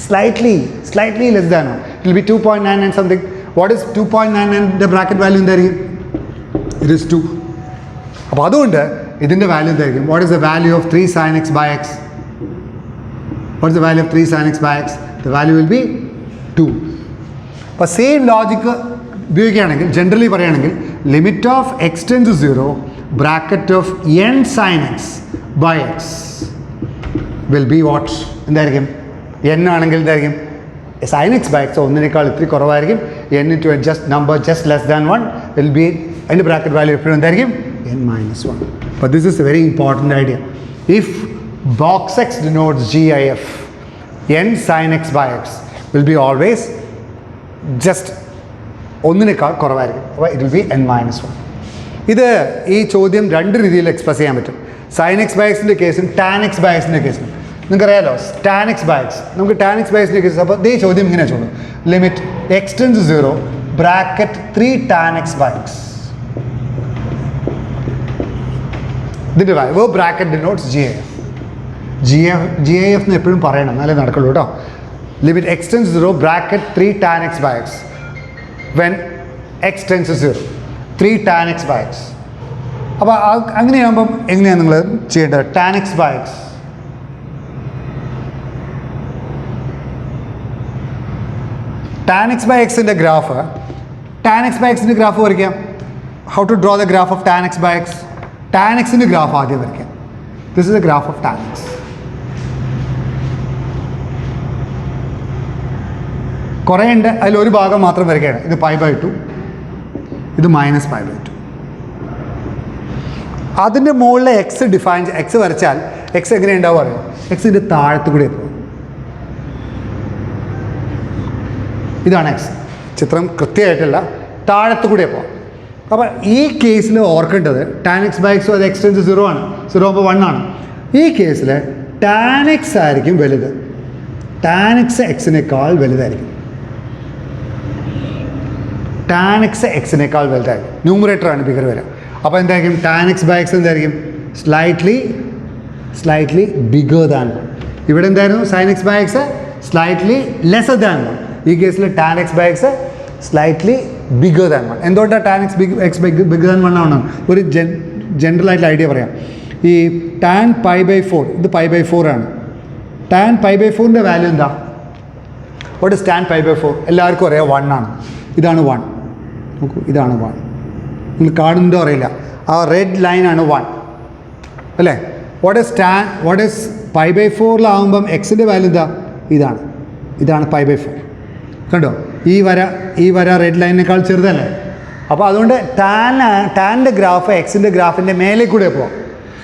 Slightly less than 1. It will be 2.99 something. What is 2.99? The bracket value എന്തായിരിക്കും? It is 2. അപ്പോൾ അതുകൊണ്ട് ഇതിൻ്റെ value എന്തായിരിക്കും? What is the value of 3 sin x by x? What is the value of 3 sin x by x? The value will be 2. അപ്പോൾ same logic ഉപയോഗിക്കുകയാണെങ്കിൽ generally പറയുകയാണെങ്കിൽ limit of X tends to 0 bracket of n sine X by x will be what എന്തായിരിക്കും n ആണെങ്കിൽ എന്തായിരിക്കും sine X by X ഒന്നിനേക്കാൾ ഇത്തിരി കുറവായിരിക്കും n to just number just less than 1 will be അതിൻ്റെ bracket value എപ്പോഴും എന്തായിരിക്കും n-1. But this is a very important idea. If box x denotes GIF, n sin x by x will be always just ഒന്നിനേക്കാൾ കുറവായിരിക്കും. അപ്പോൾ it will B n-1. ഇത് ഈ ചോദ്യം രണ്ട് രീതിയിൽ എക്സ്പ്രസ് ചെയ്യാൻ പറ്റും. സൈൻ എക്സ് ബൈ എക്സിൻ്റെ കേസും ടാൻ എക്സ് ബൈ എക്സിൻ്റെ കേസും നിങ്ങൾക്കറിയാലോ ടാൻ എക്സ് ബൈ എക്സ് നമുക്ക് ടാൻ എക്സ് ബൈ എക്സിൻ്റെ കേസ് അപ്പോൾ ഇതേ ചോദ്യം ഇങ്ങനെ ചോദിക്കും limit X tends to 0 bracket 3 tan X by X ഇതിൻ്റെ value bracket denotes G I F എന്ന് എപ്പോഴും പറയണം എന്നാലേ നടക്കുള്ളൂ കേട്ടോ limit X tends 0 bracket 3 tan X by X when X tends 0 3 tan X by X അപ്പോൾ അങ്ങനെയാകുമ്പം എങ്ങനെയാണ് നിങ്ങൾ ചെയ്യേണ്ടത് tan X by x tan X by എക്സിൻ്റെ ഗ്രാഫ് വരയ്ക്കാം how to draw the graph of tan X by x tan എക്സിൻ്റെ graph ആദ്യം വരയ്ക്കാം this is the graph of tan x കുറേ ഉണ്ട് അതിലൊരു ഭാഗം മാത്രം വരയ്ക്കുകയാണ് ഇത് π/2 ഇത് -π/2 അതിൻ്റെ മുകളിൽ എക്സ് വരച്ചാൽ എക്സ് എങ്ങനെ ഉണ്ടാവും അറിയാം എക്സിൻ്റെ താഴത്ത് കൂടെ പോകും ഇതാണ് എക്സ് ചിത്രം കൃത്യമായിട്ടല്ല താഴത്ത് കൂടെ പോകാം അപ്പോൾ ഈ കേസിൽ ഓർക്കേണ്ടത് ടാൻ എക്സ് ബൈ എക്സ് അത് എക്സ് ടെൻസ് 0 ആണ് 0 ആകുമ്പോൾ 1 ആണ് ഈ കേസിൽ ടാൻ എക്സ് ആയിരിക്കും വലുത് ടാൻ എക്സ് എക്സിനേക്കാൾ വലുതായിരിക്കും ടാൻ എക്സ് എക്സിനേക്കാൾ വലുതായിരിക്കും ന്യൂമറേറ്ററാണ് ബിഗർ വരിക അപ്പോൾ എന്തായിരിക്കും ടാൻ എക്സ് ബൈ എക്സ് എന്തായിരിക്കും സ്ലൈറ്റ്ലി ബിഗർ ദാൻ 1 ഇവിടെ എന്തായിരുന്നു sine X by x slightly lesser than 1 ഈ കേസിൽ tan X by x slightly bigger than 1 എന്തുകൊണ്ടാണ് ടാൻ എക്സ് ബിഗർ ദാൻ 1 ആണ് ഒരു ജനറൽ ആയിട്ടുള്ള ഐഡിയ പറയാം ഈ ടാൻ π/4 ഇത് π/4 ആണ് ടാൻ π/4ൻ്റെ വാല്യൂ എന്താ വാട്ട് ഇസ് ടാൻ π/4 എല്ലാവർക്കും അറിയാം 1 ആണ് ഇതാണ് 1 നോക്കൂ ഇതാണ് 1 നിങ്ങൾ കാണുന്നുണ്ടോ അറിയില്ല ആ റെഡ് ലൈനാണ് 1 അല്ലേ വാട്ട് ഇസ് π/4 എക്സിൻ്റെ വാല്യൂ എന്താ ഇതാണ് π/4 കണ്ടോ ഈ വര റെഡ് ലൈനിനേക്കാൾ ചെറുതല്ലേ അപ്പോൾ അതുകൊണ്ട് ടാൻ്റെ ഗ്രാഫ് എക്സിൻ്റെ ഗ്രാഫിൻ്റെ മേലെ കൂടെ പോകാം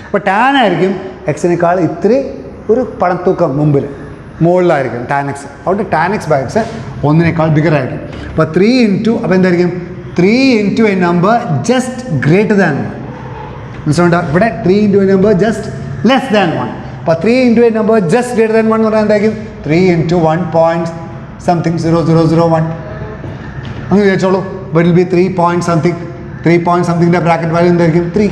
അപ്പോൾ ടാൻ ആയിരിക്കും എക്സിനേക്കാൾ ഇത്തിരി ഒരു പണത്തൂക്കം മുകളിലായിരിക്കും ടാൻ എക്സ് അതുകൊണ്ട് ടാൻ എക്സ് ബൈ എക്സ് ഒന്നിനേക്കാൾ ബിഗർ ആയിരിക്കും അപ്പോൾ 3 ഇൻറ്റു അപ്പോൾ എന്തായിരിക്കും 3 into a number just greater than 1 മനസ്സിലുണ്ടോ ഇവിടെ 3 into a number just less than 1 അപ്പോൾ 3 into a number just greater than 1 എന്ന് പറഞ്ഞാൽ എന്തായിരിക്കും 3 ഇൻറ്റു 1.0001 അങ്ങ് വിചാരിച്ചോളൂ will be 3.something bracket value എന്തായിരിക്കും 3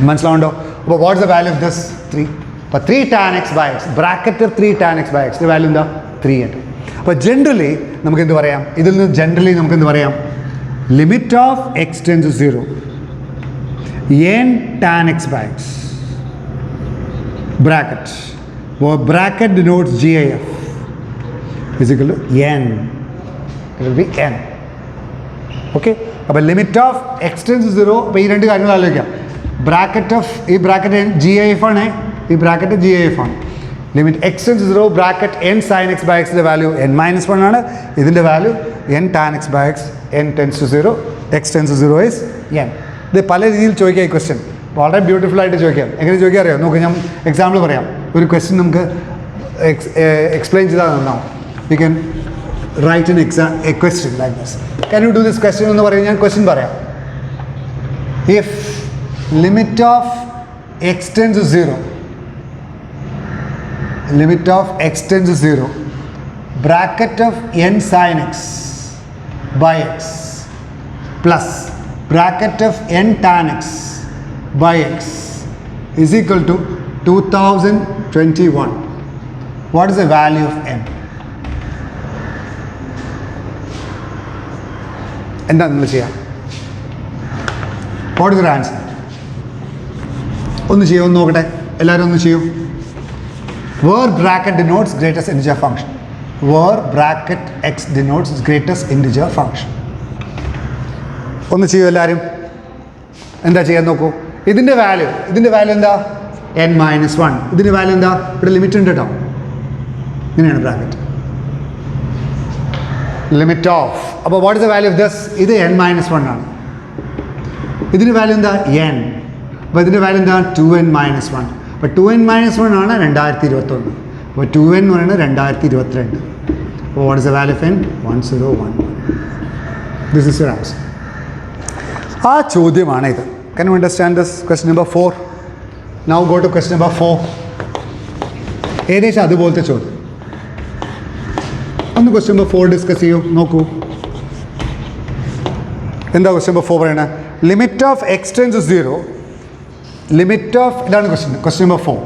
മനസ്സിലാവുണ്ടോ അപ്പോൾ what's the value of this 3 അപ്പോൾ 3 tan X by x bracket 3 tan X by എക്സിൻ്റെ വാല്യൂ എന്താ 3 ആയിട്ട് അപ്പോൾ ജനറലി നമുക്ക് എന്ത് പറയാം ഇതിൽ നിന്ന് ജനറലി നമുക്ക് എന്ത് പറയാം limit of X tends to 0 n tan X by x bracket denotes GIF is equal to n. It will be n. Okay? അപ്പോൾ ലിമിറ്റ് ഓഫ് എക്സ് ടെൻസ് 0 അപ്പോൾ ഈ രണ്ട് കാര്യങ്ങൾ ആലോചിക്കാം ഈ ബ്രാക്കറ്റ് GIF ആണ് ഈ ബ്രാക്കറ്റ് GIF ആണ് limit X tends 0 bracket n sin x by x ൻ്റെ വാല്യൂ n-1 ആണ് ഇതിൻ്റെ value n tan x by x n tends to 0 x tends to 0 is n ഇത് പല രീതിയിൽ ചോദിക്കാം ഈ ക്വസ്റ്റ്യൻ വളരെ ബ്യൂട്ടിഫുൾ ആയിട്ട് ചോദിക്കാം എങ്ങനെ ചോദിക്കാൻ അറിയാം നോക്ക് ഞാൻ എക്സാമ്പിൾ പറയാം ഒരു ക്വസ്റ്റ്യൻ നമുക്ക് എക്സ്പ്ലെയിൻ ചെയ്താൽ നന്നാവും we can write a question like this can you do this question എന്ന് പറയുന്നത് ഞാൻ ക്വസ്റ്റ്യൻ പറയാം if limit of x tends to 0 bracket of n sin x by x plus bracket of n tan x by x is equal to 2021 what is the value of n എന്താ നിങ്ങൾ ചെയ്യാം what is the answer ഒന്ന് നോക്കട്ടെ എല്ലാവരും ഒന്ന് ചെയ്യൂ where bracket denotes greatest integer function where bracket x denotes greatest integer function ഒന്ന് ചെയ്യൂ എല്ലാവരും. എന്താ ചെയ്യാൻ നോക്കൂ. ഇതിൻ്റെ വാല്യൂ എന്താ n-1. ഇതിൻ്റെ വാല്യൂ എന്താ, ഇവിടെ ലിമിറ്റ് ഉണ്ട് കേട്ടോ, ഇങ്ങനെയാണ് ബ്രാക്കറ്റ് ലിമിറ്റ് ഓഫ്. അപ്പോൾ what is the value of this? ഇത് n-1 ആണ്. ഇതിൻ്റെ വാല്യൂ എന്താ n. അപ്പോൾ ഇതിൻ്റെ വാല്യൂ എന്താ 2n-1. അപ്പോൾ 2n-1 ആണ് 2021. അപ്പോൾ 2n എന്ന് പറയുന്നത് 2022. അപ്പോൾ what is the value of n? 1011. This is your answer. ആ ചോദ്യമാണ് ഇത്. Can you understand this? Question number 4. Now go to question number 4. ഏകദേശം അതുപോലത്തെ ചോദ്യം. ഒന്ന് ക്വസ്റ്റ്യൻ നമ്പർ 4 ഡിസ്കസ് ചെയ്യൂ. നോക്കൂ എന്താ ക്വസ്റ്റ്യൻ നമ്പർ 4 പറയണേ. Limit of X tends to 0. Limit of, ഇതാണ് question number 4.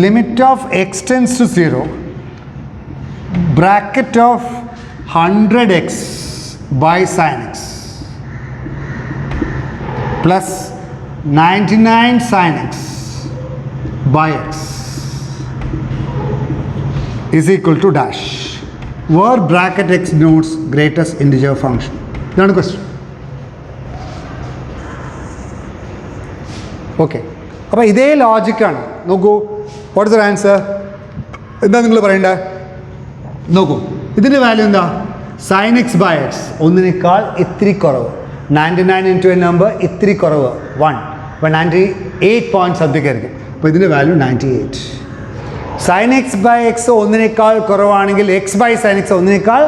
Limit of X tends to 0 bracket of 100x by sin x plus 99 sin x by x is equal to dash, where bracket x denotes greatest integer function. ഇതാണ് question. Okay, അപ്പോൾ ഇതേ ലോജിക്കാണ്. നോക്കൂ, what is the answer? എന്താ നിങ്ങൾ പറയണ്ടേ? നോക്കൂ, ഇതിൻ്റെ value എന്താ? sin x by x, ഒന്നിനേക്കാൾ ഇത്തിരി കുറവ്. 99 ഇൻറ്റു എ നമ്പർ ഇത്തിരി കുറവ് 1. അപ്പോൾ 98 പോയിൻറ്റ് സംതിങ് ആയിരിക്കും. അപ്പോൾ ഇതിൻ്റെ value 98. sin x by x ഒന്നിനേക്കാൾ കുറവാണെങ്കിൽ x by sin x ഒന്നിനേക്കാൾ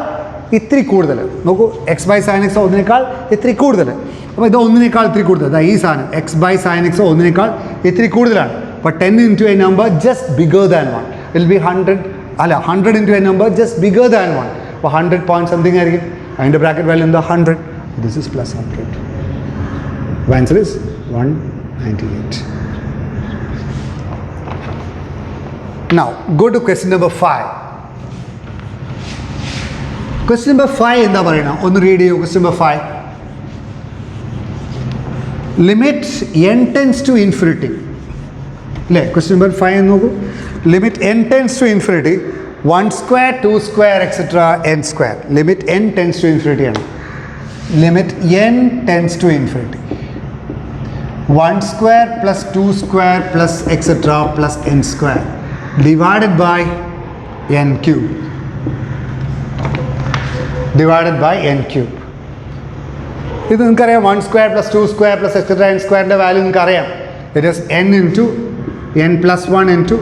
ഇത്തിരി കൂടുതൽ. നോക്കൂ, x by sin x ഒന്നിനേക്കാൾ ഇത്തിരി കൂടുതൽ. അപ്പോൾ ഇത് ഒന്നിനേക്കാൾ ഇത്തിരി കൂടുതൽ. അതാ ഈ സാധനം x by sin x ഒന്നിനേക്കാൾ ഇത്തിരി കൂടുതലാണ്. അപ്പോൾ 10 into a number just bigger than 1 will B 100. അല്ല, 100 into a number just bigger than 1. അപ്പോൾ 100 പോയിൻറ്റ് സംതിങ് ആയിരിക്കും. അതിൻ്റെ ബ്രാക്കറ്റ് വാല്യൂ എന്താ? 100. This is plus 100. The answer is 198. Now go to question number 5. Question number 5 എന്താ പറയണ? ഒന്ന് read ചെയ്യൂ. Question number 5. Limit n tends to infinity. അല്ലേ? Question number 5 നോക്കൂ. Limit n tends to infinity 1 square 2 square etc. n square. Limit n tends to infinity ആണ്. Limit n tends to infinity 1 square plus 2 square plus etc. plus n square divided by n cube. Divided by n cube. ഇത് നിങ്ങൾക്കറിയാം. 1 square plus 2 square plus etc. n square value നിങ്ങൾക്കറിയാം. It is n into n plus 1 into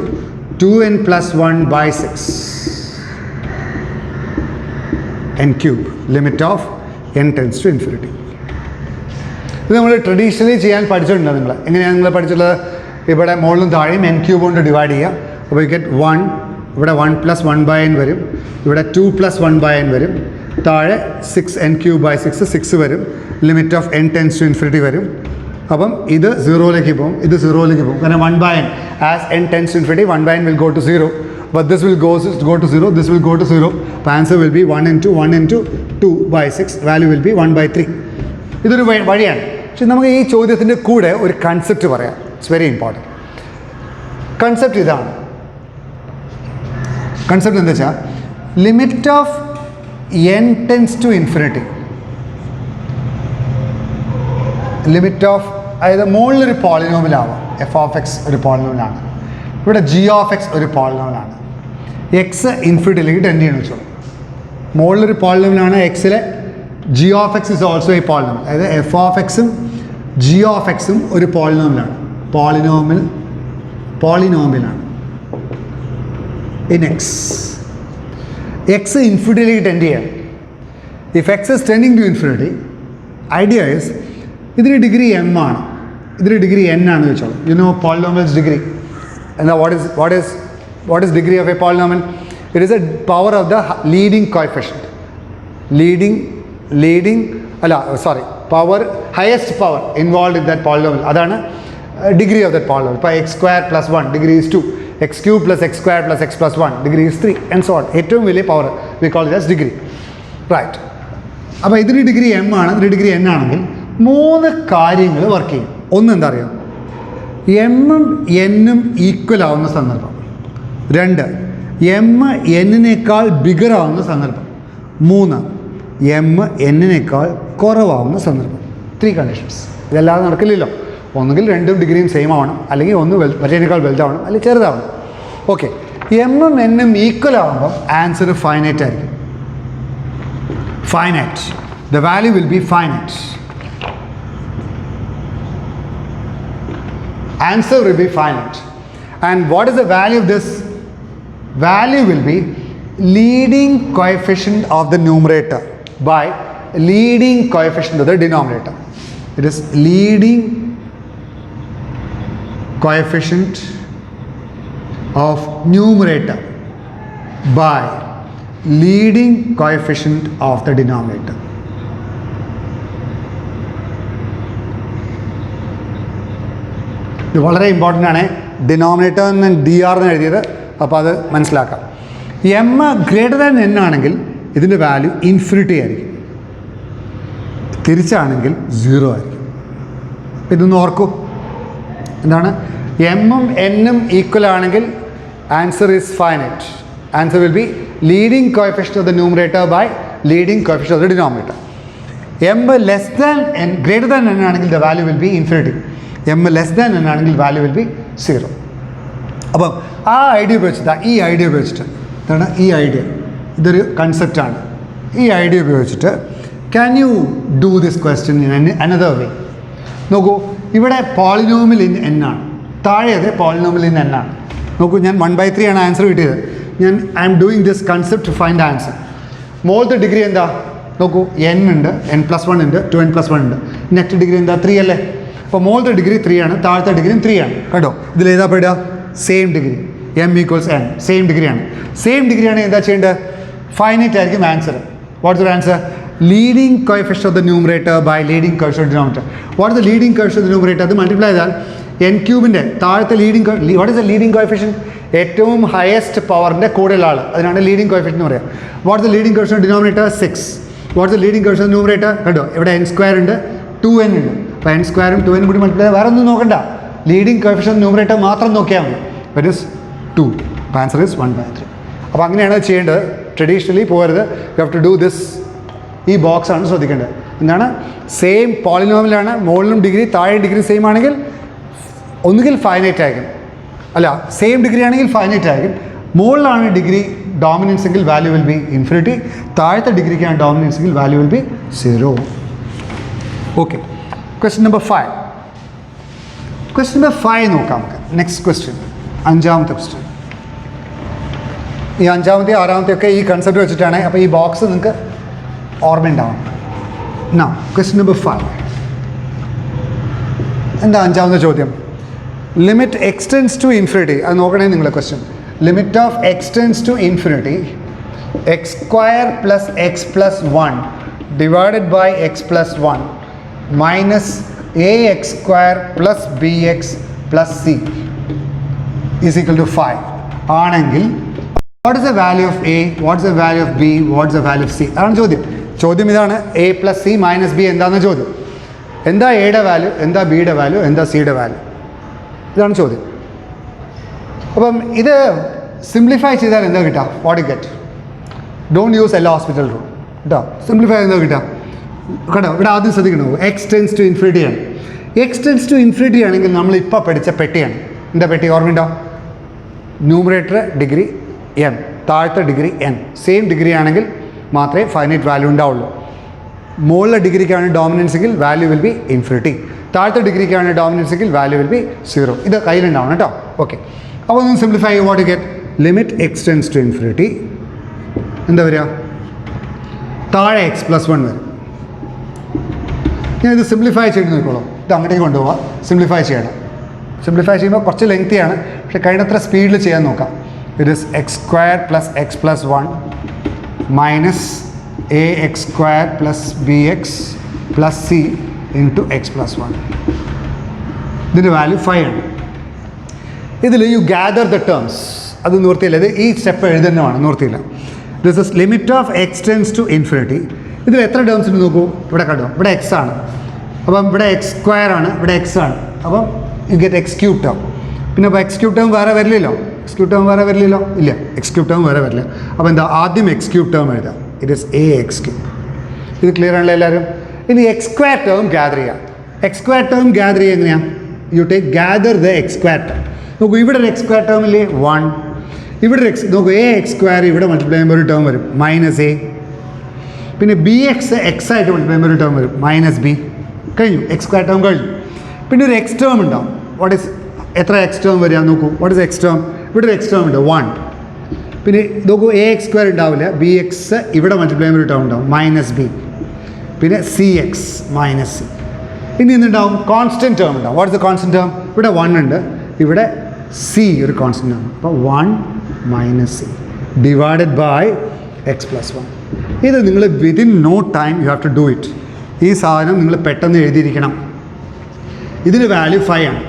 2n plus 1 by 6 n cube. Limit of n tends to infinity. ഇത് നമ്മൾ traditionally ചെയ്യാൻ പഠിച്ചിട്ടുണ്ട്. നിങ്ങൾ എങ്ങനെയാണ് നിങ്ങൾ പഠിച്ചിട്ടുള്ളത്? ഇവിടെ മുകളിലും താഴെയും n ക്യൂബ് കൊണ്ട് ഡിവൈഡ് ചെയ്യുക. അപ്പോൾ യു ഗെറ്റ് 1. ഇവിടെ 1 plus 1 by n വരും. ഇവിടെ 2 plus 1 by n വരും. താഴെ 6 n ക്യൂബ് by 6 വരും. Limit of n tends to infinity വരും. അപ്പം ഇത് 0ലേക്ക് പോകും, ഇത് 0ലേക്ക് പോകും. കാരണം 1 by n, as n tends to infinity 1 by n will go to 0. But this will go to 0, this will go to 0. The answer will be 1 into 2 by 6. Value will be 1 by 3. ഇതൊരു വഴിയാണ്. പക്ഷെ നമുക്ക് ഈ ചോദ്യത്തിൻ്റെ കൂടെ ഒരു concept പറയാം. It's very important. Concept ഇതാണ്. കൺസെപ്റ്റ് എന്താ വെച്ചാൽ limit of n tends to infinity. Limit of, അതായത് മുകളിലൊരു പോളിനോമിലാവാം. എഫ് ഓഫ് എക്സ് ഒരു പോളിനോമിലാണ്, ഇവിടെ ജി ഓഫ് എക്സ് ഒരു പോളിനോമിലാണ്. എക്സ് ഇൻഫിനിറ്റിയിലേക്ക് ടെൻഡ് ചെയ്യണം വെച്ചോളൂ. മുകളിലൊരു പോളിനോമിലാണ് എക്സിലെ G of X is also a polynomial. അതായത് എഫ് ഓഫ് എക്സും ജി ഓഫ് എക്സും ഒരു പോളിനോമിലാണ്. പോളിനോമിലാണ് ഇൻ എക്സ്. എക്സ് ഇൻഫിനിറ്റിയിലേക്ക് ടെൻഡ് ചെയ്യാം. If X is tending to infinity, idea is ഇതിന് ഡിഗ്രി m ആണ്, ഇതിന് ഡിഗ്രി n ആണെന്ന് വെച്ചോളൂ. You know polynomials degree. എന്താ what is degree of a polynomial? It is a power of the leading coefficient. Highest power involved in that polynomial. അതാണ് degree of that polynomial. ഇപ്പോൾ x square plus 1 degree is 2, x cube plus x square plus x plus 1 degree is 3 and so on. ഏറ്റവും വലിയ power we call it as degree. Right. അപ്പോൾ ഇതിന് degree m ആണ്, ഇതിന് degree n ആണെങ്കിൽ 3 കാര്യങ്ങൾ work ചെയ്യും. ഒന്ന് എന്താ അറിയാം, എമ്മും എന്നും ഈക്വൽ ആവുന്ന സന്ദർഭം. 2, എം എന്നിനേക്കാൾ ബിഗർ ആവുന്ന സന്ദർഭം. 3, എം എന്നിനേക്കാൾ കുറവാവുന്ന സന്ദർഭം. 3 കണ്ടീഷൻസ്. ഇതല്ലാതെ നടക്കില്ലല്ലോ. ഒന്നുകിൽ രണ്ടും ഡിഗ്രിയും സെയിം ആവണം, അല്ലെങ്കിൽ ഒന്ന് മറ്റേതിനേക്കാൾ വലുതാവണം, അല്ലെങ്കിൽ ചെറുതാവണം. ഓക്കെ, എമ്മും എന്നും ഈക്വൽ ആകുമ്പോൾ ആൻസർ ഫൈനൈറ്റ് ആയിരിക്കും. Finite, the value will B finite. Answer will be finite. And what is the value of this? Value will be leading coefficient of the numerator by leading coefficient of the denominator. It is leading coefficient of numerator by leading coefficient of the denominator. ഇത് വളരെ important ആണ്. Denominator എന്ന് D R എന്ന് എഴുതിയത്, അപ്പോൾ അത് മനസ്സിലാക്കാം. M greater than N ആണെങ്കിൽ ഇതിൻ്റെ വാല്യൂ ഇൻഫിനിറ്റി ആയിരിക്കും, തിരിച്ചാണെങ്കിൽ 0 ആയിരിക്കും. ഇതൊന്ന് ഓർക്കൂ. എന്താണ്? എമ്മും എന്നും ഈക്വൽ ആണെങ്കിൽ answer is finite. Answer will be leading coefficient of the numerator by leading coefficient of the denominator. M less than N greater than N ആണെങ്കിൽ the value will be infinity. M less than N ആണെങ്കിൽ value will be 0. അപ്പം ആ idea ഉപയോഗിച്ചിട്ട്, ഈ idea ഉപയോഗിച്ചിട്ട്, എന്താണ് ഈ idea, ഇതൊരു കൺസെപ്റ്റാണ്. ഈ ഐഡിയ ഉപയോഗിച്ചിട്ട് can you do this question in another വേ? നോക്കൂ, ഇവിടെ പോളിനോമിയൽ ഇൻ എൻ ആണ്, താഴെ അതെ പോളിനോമിയൽ ഇൻ എൻ ആണ്. നോക്കൂ, ഞാൻ 1/3 ആണ് ആൻസർ കിട്ടിയത്. ഞാൻ I am doing this concept to find answer. മോളത്തെ ഡിഗ്രി എന്താ? നോക്കൂ, എൻ ഉണ്ട്, n+1 ഉണ്ട്, 2n+1 ഉണ്ട്. നെക്സ്റ്റ് ഡിഗ്രി എന്താ? 3 അല്ലേ? അപ്പോൾ മോളത്തെ ഡിഗ്രി 3 ആണ്, താഴത്തെ ഡിഗ്രിയും 3 ആണ്. കേട്ടോ, ഇതിൽ ഏതാ പെടുക? Same degree. m = n, same ഡിഗ്രിയാണ്. സെയിം ഡിഗ്രിയാണ് എന്താ ചെയ്യേണ്ടത്? ഫൈനൈറ്റ് ആയിരിക്കും answer. What's the answer? Leading coefficient of the numerator by leading coefficient of the denominator. What is the leading coefficient of the numerator? അത് മൾട്ടിപ്ലൈ ചെയ്താൽ n³ താഴത്തെ leading, what is the leading coefficient? ഏറ്റവും highest പവറിൻ്റെ കൂടെയുള്ള ആൾ, അതിനാണ് leading coefficient എന്ന് പറയുക. What is the leading coefficient denominator? 6. What is the leading coefficient numerator? കണ്ടോ, ഇവിടെ n² ഉണ്ട്, 2n ഉണ്ട്. അപ്പോൾ n² 2n കൂടി മൾട്ടിപ്ലൈ, വേറെ ഒന്നും നോക്കണ്ട, ലീഡിങ് കോഎഫിഷ്യന്റ് ന്യൂമറേറ്റർ മാത്രം നോക്കിയാൽ മതി. That is 2. അപ്പോൾ ആൻസർ ഈസ് 1/3. അപ്പോൾ അങ്ങനെയാണ് ചെയ്യേണ്ടത്. ട്രഡീഷണലി പോകരുത്. You have to do this. ഈ ബോക്സ് ആണ് ശ്രദ്ധിക്കേണ്ടത്. എന്താണ്? സെയിം പോളിനോമിയലാണ്, മുകളിലും ഡിഗ്രി താഴെ ഡിഗ്രി സെയിം ആണെങ്കിൽ ഒന്നുകിൽ ഫൈനൈറ്റ് ആയിരിക്കും, അല്ല സെയിം ഡിഗ്രി ആണെങ്കിൽ ഫൈനൈറ്റ് ആയിരിക്കും. മുകളിലാണ് ഡിഗ്രി ഡോമിനൻസ് എങ്കിൽ വാല്യൂ വിൽ ബി ഇൻഫിനിറ്റി, താഴത്തെ ഡിഗ്രിക്കാണ് ഡോമിനൻസ് എങ്കിൽ value will be 0. Okay, question number 5. Question number 5 നോക്കാം നമുക്ക്. നെക്സ്റ്റ് ക്വസ്റ്റ്യൻ, 5ാമത്തെ ക്വസ്റ്റ്യൻ. ഈ 5ാമത്തെ 6ാമത്തെ ഒക്കെ ഈ കൺസെപ്റ്റ് വെച്ചിട്ടാണ്. അപ്പോൾ ഈ ബോക്സ് നിങ്ങൾക്ക് ഓർമ്മയുണ്ടാവണം. Now question number 5. എന്താ 5ാമത്തെ ചോദ്യം? Limit x tends to infinity. അത് നോക്കണേ നിങ്ങളെ question. Limit of x tends to infinity x² + x+1 divided by x+1 minus ax² + bx + c is equal to 5 ആണെങ്കിൽ what is the value of a, what is the value of b, what is the value of c? അതാണ് ചോദ്യം. ചോദ്യം ഇതാണ്, a + c - b എന്താണെന്ന് ചോദ്യം. എന്താ എയുടെ value, എന്താ ബിയുടെ വാല്യൂ, എന്താ സിയുടെ വാല്യൂ? ഇതാണ് ചോദ്യം. അപ്പം ഇത് സിംപ്ലിഫൈ ചെയ്താൽ എന്താ കിട്ടുക? What you get? Don't use L hospital rule കേട്ടോ. സിംപ്ലിഫൈ എന്താ കിട്ടുക? കേട്ടോ, ഇവിടെ ആദ്യം ശ്രദ്ധിക്കണോ, എക്സ് ടെൻസ് ടു ഇൻഫിനിറ്റി ആണ്. എക്സ് ടെൻസ് ടു ഇൻഫിനിറ്റി ആണെങ്കിൽ നമ്മൾ ഇപ്പോൾ പഠിച്ച പെട്ടിയാണ്. എന്താ പെട്ടി ഓർമ്മയുണ്ടോ? ന്യൂമറേറ്റർ ഡിഗ്രി n, താഴത്തെ ഡിഗ്രി n. സെയിം ഡിഗ്രി ആണെങ്കിൽ മാത്രമേ ഫൈനൈറ്റ് വാല്യൂ ഉണ്ടാവുള്ളൂ. മുകളിലെ ഡിഗ്രിക്കാണ് ഡോമിനൻസ് എങ്കിൽ വാല്യൂ വിൽ ബി ഇൻഫിനിറ്റി, താഴത്തെ ഡിഗ്രിക്കാണ് ഡോമിനൻസ് എങ്കിൽ വാല്യൂ വിൽ ബി 0. ഇത് കയ്യിലുണ്ടാവണം കേട്ടോ. ഓക്കെ, അപ്പോൾ ഒന്ന് simplify. What you get? Limit X tends to infinity എന്താ വരിക? താഴെ x+1 വരും. ഞാൻ ഇത് സിംപ്ലിഫൈ ചെയ്ത് നോക്കിക്കോളൂ. ഇത് അങ്ങോട്ടേക്ക് കൊണ്ടുപോകാം, സിംപ്ലിഫൈ ചെയ്യണം. സിംപ്ലിഫൈ ചെയ്യുമ്പോൾ കുറച്ച് ലെങ്തിയാണ്, പക്ഷേ കഴിയുന്നത്ര സ്പീഡിൽ ചെയ്യാൻ നോക്കാം. It is x² + x+1 minus ax² + bx + c into x+1. ഇതിൻ്റെ വാല്യൂ 5 ആണ്. ഇതിൽ യു ഗ്യാദർ ദ ടേംസ്. അത് നിവർത്തിയില്ല, ഇത് ഈ സ്റ്റെപ്പ് എഴുതുന്നതാണ്, നിവർത്തിയില്ല. This is limit of X tends to infinity. ഇതിൽ എത്ര ടേംസ് ഉണ്ട് നോക്കൂ. ഇവിടെ കണ്ടോ, ഇവിടെ x ആണ്, അപ്പം ഇവിടെ x² ആണ്, ഇവിടെ x ആണ്. അപ്പം യു ഗെറ്റ് x³ ടേം. പിന്നെ അപ്പോൾ x³ ടേം വേറെ വരില്ലല്ലോ, x³ ടേം വേറെ വരില്ലല്ലോ, ഇല്ല, x³ ടേം വേറെ വരില്ല. അപ്പോൾ എന്താ, ആദ്യം x³ ടേം എഴുതാം. It is ax³. ഇത് ക്ലിയർ ആണല്ലോ എല്ലാവരും? ഇനി എക്സ് സ്ക്വയർ ടേം ഗ്യാദർ ചെയ്യാം. എക്സ് സ്ക്വയർ ടേം ഗ്യാദർ ചെയ്യുക എങ്ങനെയാണ്? You take gather the X square term. നോക്കൂ, ഇവിടെ ഒരു എക്സ് സ്ക്വയർ ടേം ഇല്ലേ? 1. ഇവിടെ ഒരു എക്സ്, നോക്കൂ, എ എക്സ് സ്ക്വയർ ഇവിടെ മൾട്ടിപ്ലൈ ചെയ്യുമ്പോൾ ഒരു ടേം വരും -a. പിന്നെ ബി എക്സ് എക്സ് ആയിട്ട് മൾട്ടിപ്ലൈ ചെയ്യുമ്പോൾ ഒരു ടേം വരും -b. കഴിഞ്ഞു, എക്സ് സ്ക്വയർ ടേം കഴിഞ്ഞു. പിന്നെ ഒരു എക്സ് ടേം ഉണ്ടാവും. വാട്ട് ഈസ്, എത്ര എക്സ് ടേം വരിക നോക്കൂ? What is X term? ഇവിടെ ഒരു എക്സ് ടേം ഉണ്ട് 1. പിന്നെ നോക്കൂ, എ എക്സ് സ്ക്വയർ ഉണ്ടാവില്ല, ബി എക്സ് ഇവിടെ മൾട്ടിപ്ലൈ ചെയ്യുമ്പോൾ ഒരു ടേം ഉണ്ടാവും -b. പിന്നെ സി എക്സ് -c. ഇനി എന്തുണ്ടാവും? കോൺസ്റ്റൻറ്റ് ടേം ഉണ്ടാവും. What is the constant term? ഇവിടെ 1 ഉണ്ട്, ഇവിടെ സി ഒരു കോൺസ്റ്റൻ്റ് ആണ്. അപ്പോൾ 1 - c divided by x plus 1. ഇത് നിങ്ങൾ within no time you have to do it. ഈ സാധനം നിങ്ങൾ പെട്ടെന്ന് എഴുതിയിരിക്കണം. ഇതിന് വാല്യൂ 5 ആണ്.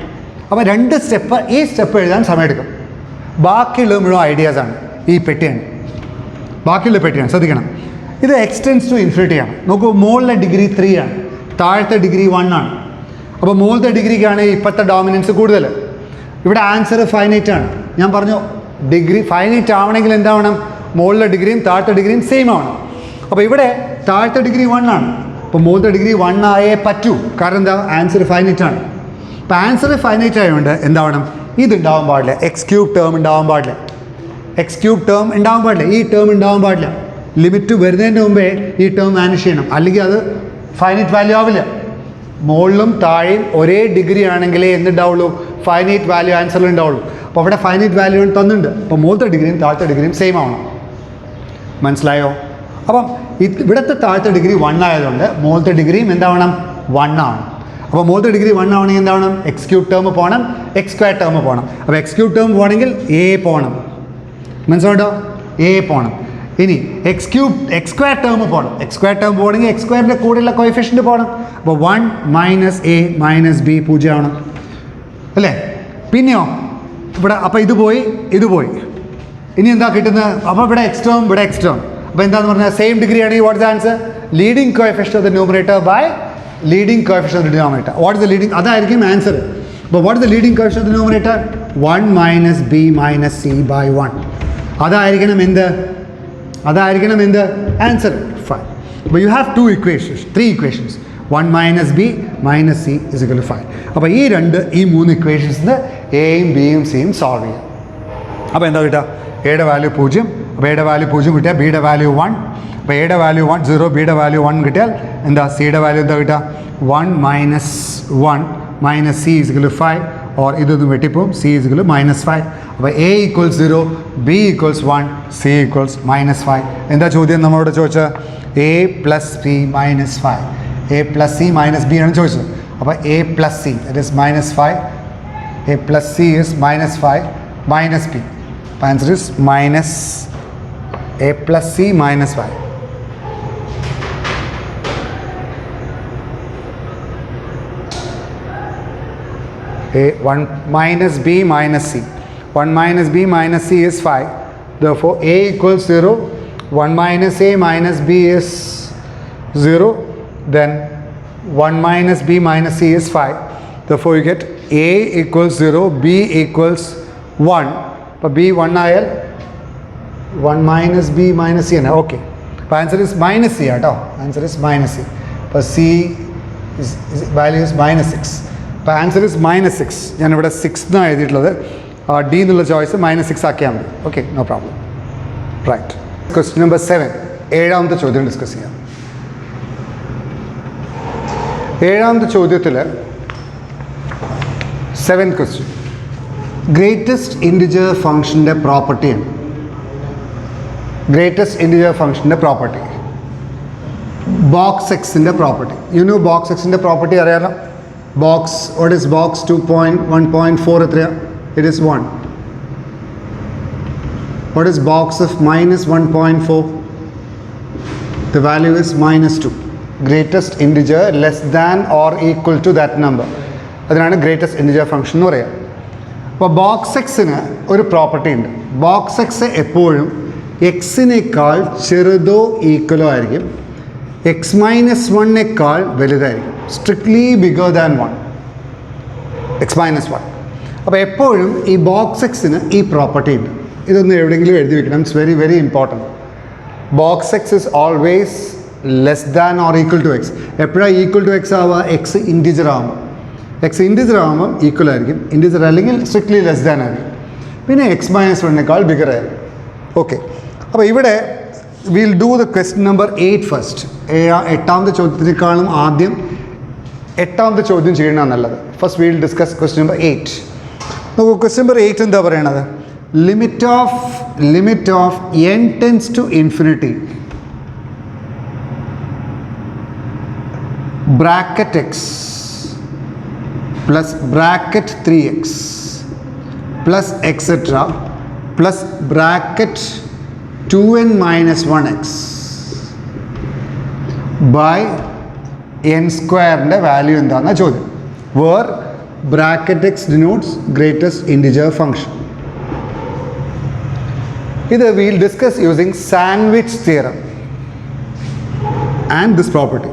അപ്പോൾ 2 സ്റ്റെപ്പ്, ഈ സ്റ്റെപ്പ് എഴുതാൻ സമയമെടുക്കും. ബാക്കിയുള്ളത് മുഴുവൻ ഐഡിയാസാണ്. ഈ പെട്ടിയാണ്, ബാക്കിയുള്ള പെട്ടിയാണ്, ശ്രദ്ധിക്കണം. ഇത് എക്സ്റ്റെൻസ് ടു ഇൻഫിനിറ്റി ആണ്. നോക്കൂ, മുകളിലെ ഡിഗ്രി 3 ആണ്, താഴത്തെ ഡിഗ്രി 1 ആണ്. അപ്പോൾ മുകളിലത്തെ ഡിഗ്രിക്കാണ് ഇപ്പോഴത്തെ ഡോമിനൻസ് കൂടുതൽ. ഇവിടെ ആൻസർ ഫൈനൈറ്റ് ആണ്. ഞാൻ പറഞ്ഞു ഡിഗ്രി ഫൈനൈറ്റ് ആവണമെങ്കിൽ എന്താവണം? മുകളിലെ ഡിഗ്രിയും താഴത്തെ ഡിഗ്രിയും സെയിം ആവണം. അപ്പോൾ ഇവിടെ താഴത്തെ ഡിഗ്രി 1 ആണ്, അപ്പോൾ മുകളിലത്തെ ഡിഗ്രി 1 ആയേ പറ്റൂ. കാരണം എന്താ? ആൻസർ ഫൈനൈറ്റ് ആണ്. അപ്പോൾ ആൻസർ ഫൈനൈറ്റ് ആയതുകൊണ്ട് എന്താവണം? ഇതുണ്ടാവാൻ പാടില്ല, എക്സ് ക്യൂബ് ടേം ഉണ്ടാവാൻ പാടില്ല. എക്സ് ക്യൂബ് ടേം ഉണ്ടാവാൻ പാടില്ല, ഈ ടേം ഉണ്ടാവാൻ പാടില്ല. ലിമിറ്റ് വരുന്നതിന് മുമ്പേ ഈ ടേം വാനിഷ് ചെയ്യണം, അല്ലെങ്കിൽ അത് ഫൈനൈറ്റ് വാല്യൂ ആവില്ല. മുകളിലും താഴെയും ഒരേ ഡിഗ്രി ആണെങ്കിലേ എന്തുണ്ടാവുള്ളൂ? ഫൈനൈറ്റ് വാല്യൂ ആൻസറിൽ ഉണ്ടാവുള്ളൂ. അപ്പോൾ അവിടെ ഫൈനൈറ്റ് വാല്യൂ തന്നിട്ടുണ്ട്. അപ്പോൾ മുകളിലത്തെ ഡിഗ്രിയും താഴത്തെ ഡിഗ്രിയും സെയിം ആവണം. മനസ്സിലായോ? അപ്പം ഇവിടുത്തെ താഴത്തെ ഡിഗ്രി 1 ആയതുകൊണ്ട് മുകളിലത്തെ ഡിഗ്രിയും എന്താവണം? 1 ആവണം. അപ്പോൾ മുകളിലത്തെ ഡിഗ്രി 1 ആവണമെങ്കിൽ എന്താവണം? എക്സ് ക്യൂബ് ടേം പോകണം, എക്സ് സ്ക്വയർ ടേം പോകണം. അപ്പോൾ എക്സ് ക്യൂബ് ടേം പോകണമെങ്കിൽ എ പോകണം. മനസ്സിലാട്ടോ? എ പോകണം. ഇനി എക്സ് സ്ക്വയർ ടേം പോകണം. എക്സ് സ്ക്വയർ ടേം പോകണമെങ്കിൽ എക്സ് സ്ക്വയറിൻ്റെ കൂടെയുള്ള കോഎഫിഷ്യൻ്റ് പോകണം. അപ്പോൾ 1 - a - b 0 ആവണം, അല്ലേ? പിന്നെയോ ഇവിടെ, അപ്പോൾ ഇത് പോയി, ഇത് പോയി. ഇനി എന്താ കിട്ടുന്നത്? അപ്പോൾ ഇവിടെ എക്സ് ടേം, ഇവിടെ എക്സ് ടേം. അപ്പോൾ എന്താണെന്ന് പറഞ്ഞാൽ സെയിം ഡിഗ്രി ആണെങ്കിൽ what is answer? Leading coefficient of the numerator by leading coefficient of the denominator. What is the leading? അതായിരിക്കും ആൻസർ. അപ്പോൾ what is the leading coefficient of the numerator? 1 - b - c by 1. അതായിരിക്കണം എന്ത്? അതായിരിക്കണം എന്ത്? Answer. Fine. അപ്പോൾ you have 3 equations. 1 - b - c = 5. അപ്പോൾ ഈ 3 ഇക്വേഷൻസിന് എയും ബിയും സിയും സോൾവ് ചെയ്യാം. അപ്പോൾ എന്താ കിട്ടുക? എയുടെ വാല്യൂ 0, അപ്പോൾ എയുടെ വാല്യൂ 0 കിട്ടിയാൽ ബിയുടെ വാല്യൂ 1. അപ്പോൾ എയുടെ വാല്യൂ 1 0, ബിയുടെ വാല്യൂ 1 കിട്ടിയാൽ എന്താ? സിയുടെ വാല്യൂ എന്താ കിട്ടുക? 1 - 1 - c = 5. ഓർ ഇതൊന്നും വെട്ടിപ്പോവും, c = -5. അപ്പോൾ a = 0, b = 1, c = -5. എന്താ ചോദ്യം നമ്മളോട് ചോദിച്ചത്? a + b - 5. a + c - b ആണ് ചോദിച്ചത്. അപ്പോൾ a + c, that is -5. a + c is -5 - b. അപ്പോൾ answer is -a + c - 5. A1 - b - c. 1 - b - c is 5. Therefore, a = 0. 1 - a - b is 0. Then 1 - b - c is 5. Therefore, you get a = 0, b = 1. But b 1 ayal 1 - b - c. Okay. The answer is -c. Answer is -c. But c value is -6. The answer is -6. ഞാൻ ഇവിടെ 6 എന്നാണ് എഴുതിയിട്ടുള്ളത്. D എന്നുള്ള choice -6 ആക്കിയാൽ മതി. Okay, no problem. Right. Question number 7, 7ാമത്തെ ചോദ്യം discuss ചെയ്യാം. 7ാമത്തെ ചോദ്യത്തിൽ 7th ക്വസ്റ്റ്യൻ ഗ്രേറ്റസ്റ്റ് ഇൻറ്റിജർ ഫംഗ്ഷൻ്റെ പ്രോപ്പർട്ടിയാണ്. ഗ്രേറ്റസ്റ്റ് ഇൻറ്റിജർ ഫംഗ്ഷൻ്റെ പ്രോപ്പർട്ടി ബോക്സ് എക്സിൻ്റെ പ്രോപ്പർട്ടി. ബോക്സ് എക്സിൻ്റെ പ്രോപ്പർട്ടി അറിയാലോ. ബോക്സ്, what is box 2.1.4 എത്രയാണ്? It is 1. What is box of -1.4? The value is -2. Greatest integer less than or equal to that number. അതിനാണ് greatest integer function എന്ന് പറയുക. അപ്പോൾ box എക്സിന് ഒരു പ്രോപ്പർട്ടി ഉണ്ട്. ബോക്സ് എക്സ് എപ്പോഴും എക്സിനേക്കാൾ ചെറുതോ ഈക്വലോ ആയിരിക്കും, എക്സ് -1 വലുതായിരിക്കും. Strictly bigger than 1, X -1. അപ്പോൾ എപ്പോഴും ഈ ബോക്സ് എക്സിന് ഈ പ്രോപ്പർട്ടി ഉണ്ട്. ഇതൊന്ന് എവിടെയെങ്കിലും എഴുതി വെക്കണം. It's very very important. Box x is always less than or equal to x. എപ്പോഴാണ് ഈക്വൽ ടു എക്സ് ആവുക? എക്സ് ഇൻറ്റിജർ ആകുമ്പോൾ. എക്സ് ഇൻറ്റിജർ ആകുമ്പം ഈക്വൽ ആയിരിക്കും, ഇൻറ്റിജർ അല്ലെങ്കിൽ സ്ട്രിക്ട്ലി ലെസ് ദാൻ ആയിരിക്കും. പിന്നെ എക്സ് മൈനസ് വണ്ണിനേക്കാൾ ബിഗർ ആയിരിക്കും. ഓക്കെ, അപ്പോൾ ഇവിടെ we'll do the question number 8 first. എട്ടാമത്തെ ചോദ്യത്തിനേക്കാളും ആദ്യം എട്ടാമത്തെ ചോദ്യം ചെയ്യണമെന്ന് നല്ലത്. First we'll discuss question number 8. നോക്കൂ, ക്വസ്റ്റ്യൻ നമ്പർ 8 എന്താ പറയണത്? Limit of n tends to infinity bracket x plus bracket 3x plus etcetera plus bracket 2n minus 1x by n സ്ക്വയറിൻ്റെ വാല്യൂ എന്താണെന്ന ചോദ്യം. Where bracket x denotes greatest integer function. ഇത് will discuss using sandwich theorem and this property.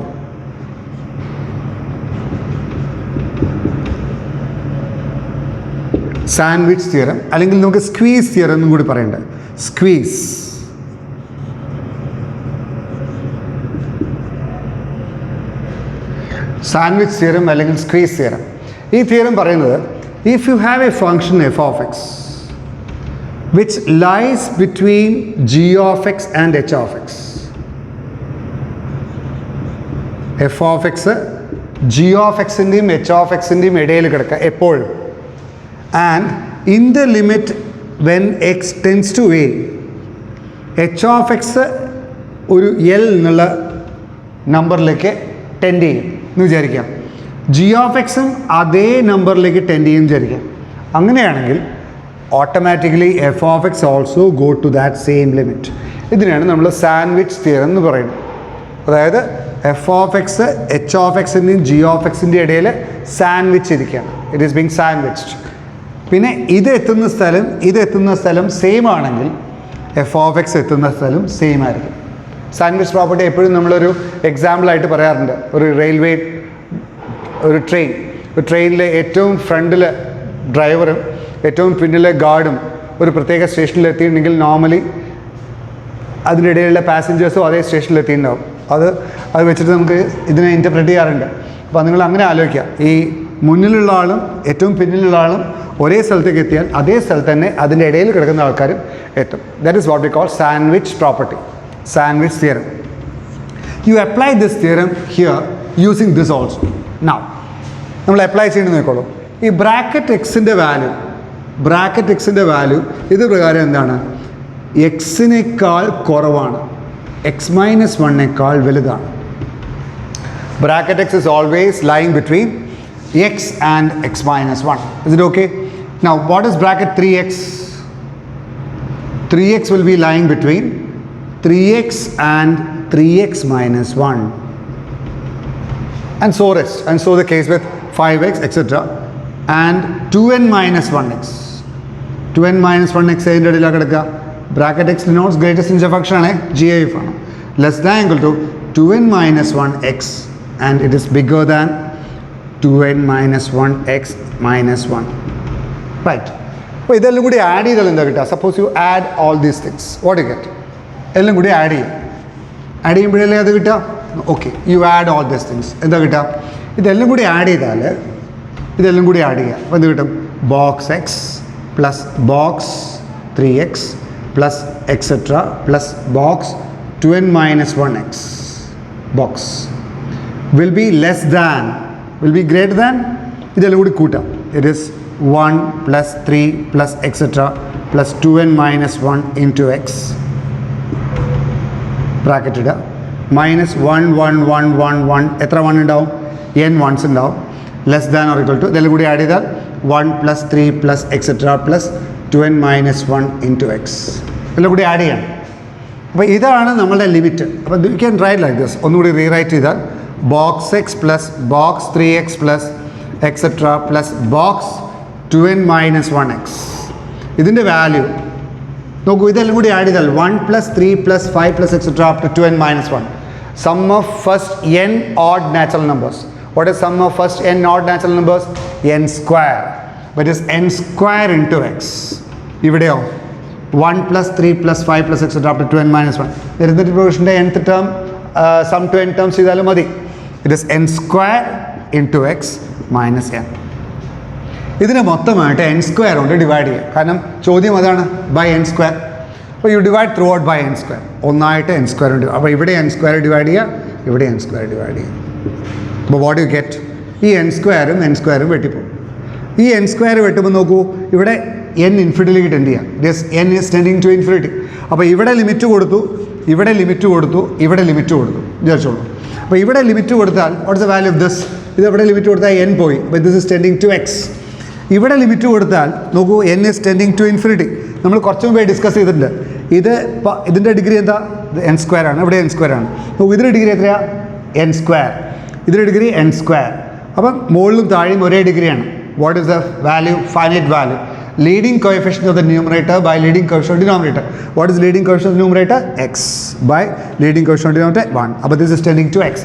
Sandwich theorem അല്ലെങ്കിൽ നമുക്ക് squeeze theorem എന്നും കൂടി പറയേണ്ടത്. Squeeze sandwich theorem അല്ലെങ്കിൽ സ്ക്വീസ് തിയറം. ഈ തിയറം പറയുന്നത് if you have a function f of x which lies between g of x and h of x. F of x g of എക്സിൻ്റെയും h of എക്സിൻ്റെയും ഇടയിൽ കിടക്കുക എപ്പോഴും. And in the limit when X tends to a, h of x ഒരു L എന്നുള്ള നമ്പറിലേക്ക് tend ചെയ്യും എന്ന് വിചാരിക്കാം. ജി ഓഫ് എക്സും അതേ നമ്പറിലേക്ക് ടെൻഡ് ചെയ്യും വിചാരിക്കാം. അങ്ങനെയാണെങ്കിൽ automatically f of x also go to that same limit. ഇതിനാണ് നമ്മൾ സാൻഡ്വിച്ച് തിയറം എന്ന് പറയുന്നത്. അതായത് F of x h of എക്സിൻ്റെയും ജി ഓഫ് എക്സിൻ്റെ ഇടയിൽ സാൻഡ്വിച്ച് ഇരിക്കുകയാണ്. It is being sandwiched. പിന്നെ ഇത് എത്തുന്ന സ്ഥലം സെയിം ആണെങ്കിൽ എഫ് ഓഫ് എക്സ് എത്തുന്ന സ്ഥലം സെയിം ആയിരിക്കും. സാൻഡ്വിച്ച് പ്രോപ്പർട്ടി എപ്പോഴും നമ്മളൊരു എക്സാമ്പിളായിട്ട് പറയാറുണ്ട്. ഒരു ട്രെയിനിലെ ഏറ്റവും ഫ്രണ്ടിലെ ഡ്രൈവറും ഏറ്റവും പിന്നിലെ ഗാർഡും ഒരു പ്രത്യേക സ്റ്റേഷനിൽ എത്തിയിട്ടുണ്ടെങ്കിൽ നോർമലി അതിനിടയിലുള്ള പാസഞ്ചേഴ്സും അതേ സ്റ്റേഷനിൽ എത്തിയിട്ടുണ്ടാവും. അത് വെച്ചിട്ട് നമുക്ക് ഇതിനെ ഇൻ്റർപ്രറ്റ് ചെയ്യാറുണ്ട്. അപ്പോൾ നിങ്ങൾ അങ്ങനെ ആലോചിക്കുക, ഈ മുന്നിലുള്ള ആളും ഏറ്റവും പിന്നിലുള്ള ആളും ഒരേ സ്ഥലത്തേക്ക് എത്തിയാൽ അതേ സ്ഥലത്ത് തന്നെ അതിൻ്റെ ഇടയിൽ കിടക്കുന്ന ആൾക്കാരും എത്തും. That is what we call sandwich property, sandwich theorem. U apply this theorem here using this also. Now നമ്മൾ അപ്ലൈ ചെയ്യേണ്ടത് നോക്കോളൂ. ഈ ബ്രാക്കറ്റ് എക്സിൻ്റെ വാല്യൂ ഇത് പ്രകാരം എന്താണ്? എക്സിനേക്കാൾ കുറവാണ്, എക്സ് മൈനസ് വണ്ണേക്കാൾ വലുതാണ്. Bracket X is always lying between x and x minus 1. Is it okay? Now what is bracket 3x? 3x will be lying between 3x and 3x minus 1, and so rest, and so the case with 5x etc. and 2n minus 1x. 2n minus 1x അതിൻ്റെ ഇടയിലാണ് കിടക്കുക. Bracket x denotes greatest integer function ആണ്, GIF ആണ്. Less than equal to 2n minus 1x and it is bigger than 2n minus 1x minus 1. Right. അപ്പോൾ ഇതെല്ലാം കൂടി add ചെയ്താൽ എന്താ കിട്ടുക? Suppose you add all these things, what you get? എല്ലാം കൂടി ആഡ് ചെയ്യുമ്പോഴല്ലേ അത് കിട്ടുക? Okay, you add all these things, എന്താ കിട്ടുക? ഇതെല്ലാം കൂടി ആഡ് ചെയ്യുക. അപ്പോൾ എന്ത് കിട്ടും? Box x plus box 3x plus etcetera plus box 2n minus 1x box will be less than, will be greater than, ഇതെല്ലാം കൂടി കൂട്ടാം. It is 1 plus 3 plus etcetera plus 2n minus 1 into X bracket ഇടുക. Minus 1 1 1 1 1 എത്ര 1 ഉണ്ടാവും? n 1s ഉണ്ടാവും. Less than or equal to, ഇതെല്ലാം കൂടി add ചെയ്താൽ 1 plus 3 plus etcetera plus 2n minus 1 into x എല്ലാം കൂടി ആഡ് ചെയ്യണം. അപ്പോൾ ഇതാണ് നമ്മളുടെ ലിമിറ്റ്. അപ്പോൾ you can write like this. ഒന്നുകൂടി റീറൈറ്റ് ചെയ്താൽ box x plus box 3x plus etcetera plus box 2n minus 1x. ഇതിൻ്റെ വാല്യൂ നോക്കൂ, ഇതെല്ലാം കൂടി ആഡ് ചെയ്താൽ 1 plus 3 plus 5 plus etcetera up to 2n minus 1. Sum of first n odd natural numbers. What is sum of first n odd natural numbers? n square. But is n square into x. ഇവിടെയോ 1 plus 3 plus 5 plus etcetera up to 2n minus 1. ദരിദ്ര പ്രൊവിഷൻ്റെ nth term sum to n terms ചെയ്താലും മതി. It is n square into x minus n. ഇതിനെ മൊത്തമായിട്ട് n square കൊണ്ട് divide ചെയ്യുക. കാരണം ചോദ്യം അതാണ്, ബൈ n സ്ക്വയർ. അപ്പോൾ you divide throughout by n square. ഒന്നായിട്ട് n സ്ക്വയർ ഉണ്ട്. അപ്പോൾ ഇവിടെ n സ്ക്വയർ ഡിവൈഡ് ചെയ്യുക, ഇവിടെ n സ്ക്വയർ ഡിവൈഡ് ചെയ്യുക. അപ്പോൾ വാട്ട് യു ഗെറ്റ്, ഈ n സ്ക്വയറും n സ്ക്വയറും വെട്ടിപ്പോകും. ഈ n സ്ക്വയർ വെട്ടുമ്പോൾ നോക്കൂ, ഇവിടെ n ഇൻഫിനിറ്റിയിലേക്ക് ടെൻഡ് ചെയ്യാം. Yes, n is tending to infinity. അപ്പോൾ ഇവിടെ ലിമിറ്റ് കൊടുത്തു, ഇവിടെ ലിമിറ്റ് കൊടുത്തു, ഇവിടെ ലിമിറ്റ് കൊടുത്തു വിചാരിച്ചോളൂ. അപ്പോൾ ഇവിടെ ലിമിറ്റ് കൊടുത്താൽ what is the value of this? ഇത് എവിടെ ലിമിറ്റ് കൊടുത്താൽ n പോയി. അപ്പോൾ this is tending to x. ഇവിടെ ലിമിറ്റ് കൊടുത്താൽ നോക്കൂ, n is tending to infinity. നമ്മൾ കുറച്ച് മുമ്പേ ഡിസ്കസ് ചെയ്തിട്ടുണ്ട്. ഇതിൻ്റെ ഡിഗ്രി എന്താ? n സ്ക്വയർ ആണ്. ഇവിടെ n സ്ക്വയർ ആണ്. നോക്കൂ, ഇതിൻ്റെ ഡിഗ്രി എത്രയാണ്? n square. ഇതിൻ്റെ ഡിഗ്രി n സ്ക്വയർ. അപ്പം മുകളിലും താഴെയും ഒരേ ഡിഗ്രിയാണ്. What is the value? Finite value. Leading coefficient of the numerator by leading coefficient of the denominator. What is leading coefficient of the numerator? X by leading coefficient of the denominator 1. അപ്പോൾ this is tending to x.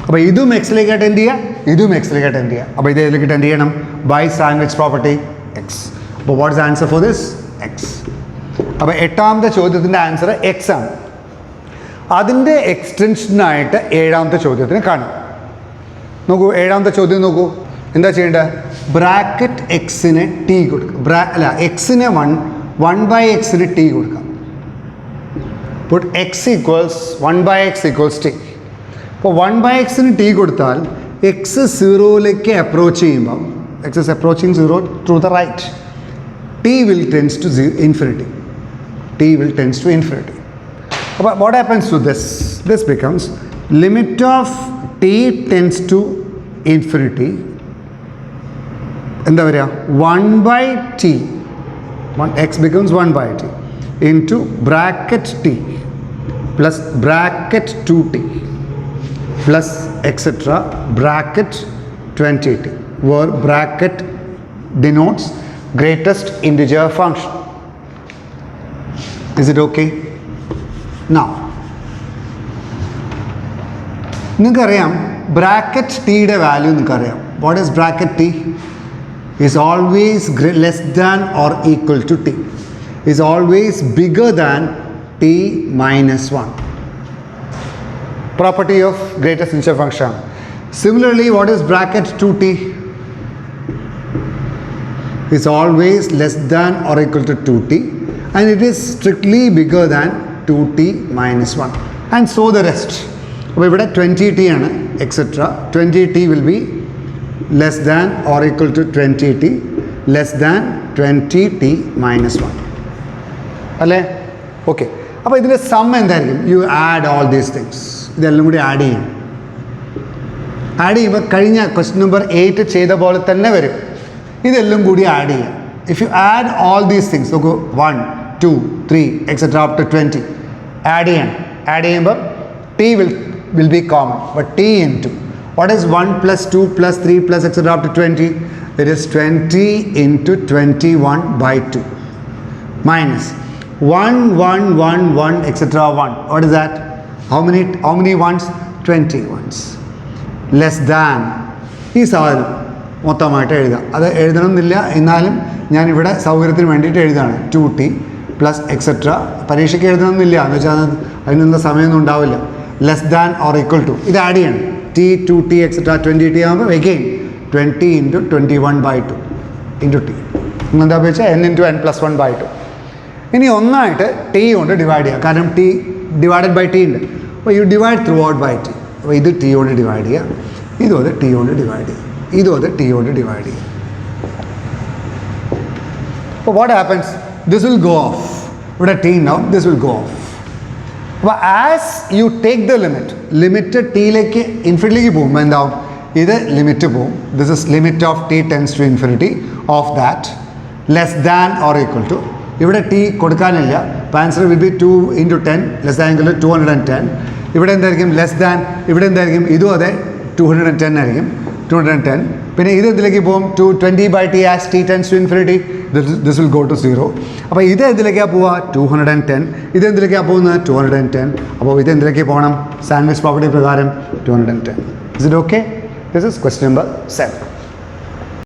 അപ്പോൾ ഇതും എക്സിലേക്ക് tend ചെയ്യുക, ഇതും എക്സിലേക്ക് tend ചെയ്യുക. അപ്പോൾ ഇത് ഇതിലേക്ക് tend ചെയ്യണം ബൈ സാൻഡ്വിച്ച് പ്രോപ്പർട്ടി x. അപ്പോൾ what is answer for this? x. അപ്പോൾ എട്ടാമത്തെ ചോദ്യത്തിൻ്റെ ആൻസർ x ആണ്. അതിൻ്റെ എക്സ്റ്റൻഷനായിട്ട് ഏഴാമത്തെ ചോദ്യത്തിന് കാണാം. നോക്കൂ, ഏഴാമത്തെ ചോദ്യം നോക്കൂ, എന്താ ചെയ്യേണ്ടത്? ബ്രാക്കറ്റ് എക്സിന് ടി കൊടുക്കുക. എക്സിന് 1/x ടി കൊടുക്കാം. Put x equals 1/x equals t. അപ്പോൾ 1/x ടി കൊടുത്താൽ എക്സ് സീറോയിലേക്ക് അപ്രോച്ച് ചെയ്യുമ്പം, x is approaching zero through the right, t will tends to infinity. T will tends to infinity. അപ്പോൾ what happens to this? This becomes limit of T tends to infinity. എന്താ പറയുക? 1/t. X becomes 1/t into bracket t plus bracket 2t plus etc. bracket 20t, where bracket denotes greatest integer function. Is it okay? Now നിങ്ങൾക്കറിയാം bracket ടിയുടെ value നിങ്ങൾക്കറിയാം. What is bracket T? is always less than or equal to t, is always bigger than t minus 1. Property of greatest integer function. Similarly, what is bracket 2t? Is always less than or equal to 2t, and it is strictly bigger than 2t minus 1, and so the rest. അപ്പോൾ ഇവിടെ 20t ആണ്, etc. 20t will be less than or equal to 20t, less than 20t minus 1. അല്ലേ? Okay. അപ്പോൾ ഇതിൻ്റെ some എന്തായിരിക്കും? You add all these things. ഇതെല്ലാം കൂടി add ചെയ്യും. ആഡ് ചെയ്യുമ്പോൾ കഴിഞ്ഞ ക്വസ്റ്റ്യൻ നമ്പർ 8 ചെയ്ത പോലെ തന്നെ വരും. ഇതെല്ലാം കൂടി ആഡ് ചെയ്യാം. If you add all these things, നോക്കൂ, 1 2 3 എക്സെട്ര അപ് ടു 20 ആഡ് ചെയ്യണം. ആഡ് ചെയ്യുമ്പോൾ T will be common. But T into what is 1 plus 2 plus 3 plus etc. up to 20? It is 20 into 21/2 minus 1 1 1 1 etc. 1. What is that? How many ones? 20 ones. Less than. ഈ സാധനം മൊത്തമായിട്ട് എഴുതാം. അത് എഴുതണമെന്നില്ല, എന്നാലും ഞാനിവിടെ സൗകര്യത്തിന് വേണ്ടിയിട്ട് എഴുതാണ്. 2t plus etcetera. പരീക്ഷയ്ക്ക് എഴുതണമെന്നില്ല, എന്ന് വെച്ചാൽ അതിനുള്ള സമയമൊന്നും ഉണ്ടാവില്ല. Less than or equal to, ഇത് ആഡ് ചെയ്യണം. t 2t എക്സെട്ര 20t ആകുമ്പോൾ again 20 into 21/2 into t. എന്താ വെച്ചാൽ n into n plus 1/2. ഇനി ഒന്നായിട്ട് ടി കൊണ്ട് ഡിവൈഡ് ചെയ്യുക. കാരണം ടി ഡിവൈഡഡ് ബൈ ടി ഉണ്ട്. അപ്പോൾ you divide throughout by t. അപ്പോൾ ഇത് ടി കൊണ്ട് ഡിവൈഡ് ചെയ്യുക, ഇതും അത് ടി കൊണ്ട് ഡിവൈഡ് ചെയ്യുക, ഇതും അത് ടി കൊണ്ട് ഡിവൈഡ് ചെയ്യുക. അപ്പോൾ what happens? This will go off. ഇവിടെ ടി ഉണ്ടാവും, ദിസ് വിൽ ഗോ ഓഫ്. അപ്പോൾ as you take the limit ടിയിലേക്ക് ഇൻഫിനിറ്റിലേക്ക് പോകുമ്പോൾ എന്താവും? ഇത് ലിമിറ്റ് പോവും. This is limit of T tends to infinity of that less than or equal to. ഇവിടെ ടി കൊടുക്കാനില്ല. അപ്പോൾ answer will be 2 into 10 less than equal to 210. ഇവിടെ എന്തായിരിക്കും? Less than. ഇവിടെ എന്തായിരിക്കും? ഇതും അതെ 210 ആയിരിക്കും. 210. പിന്നെ ഇത് ഇതിലേക്ക് പോകും. 220/t as t tends to infinity. This will go to 0. അപ്പോൾ ഇത് എന്തിലേക്കാണ് പോവുക? 210. ഇത് എന്തിലേക്കാണ് പോകുന്നത്? 210. അപ്പോൾ ഇത് എന്തിലേക്ക് പോകണം? സാൻഡ്വിച്ച് പ്രോപ്പർട്ടി പ്രകാരം 210. Is it okay? This is question number 7.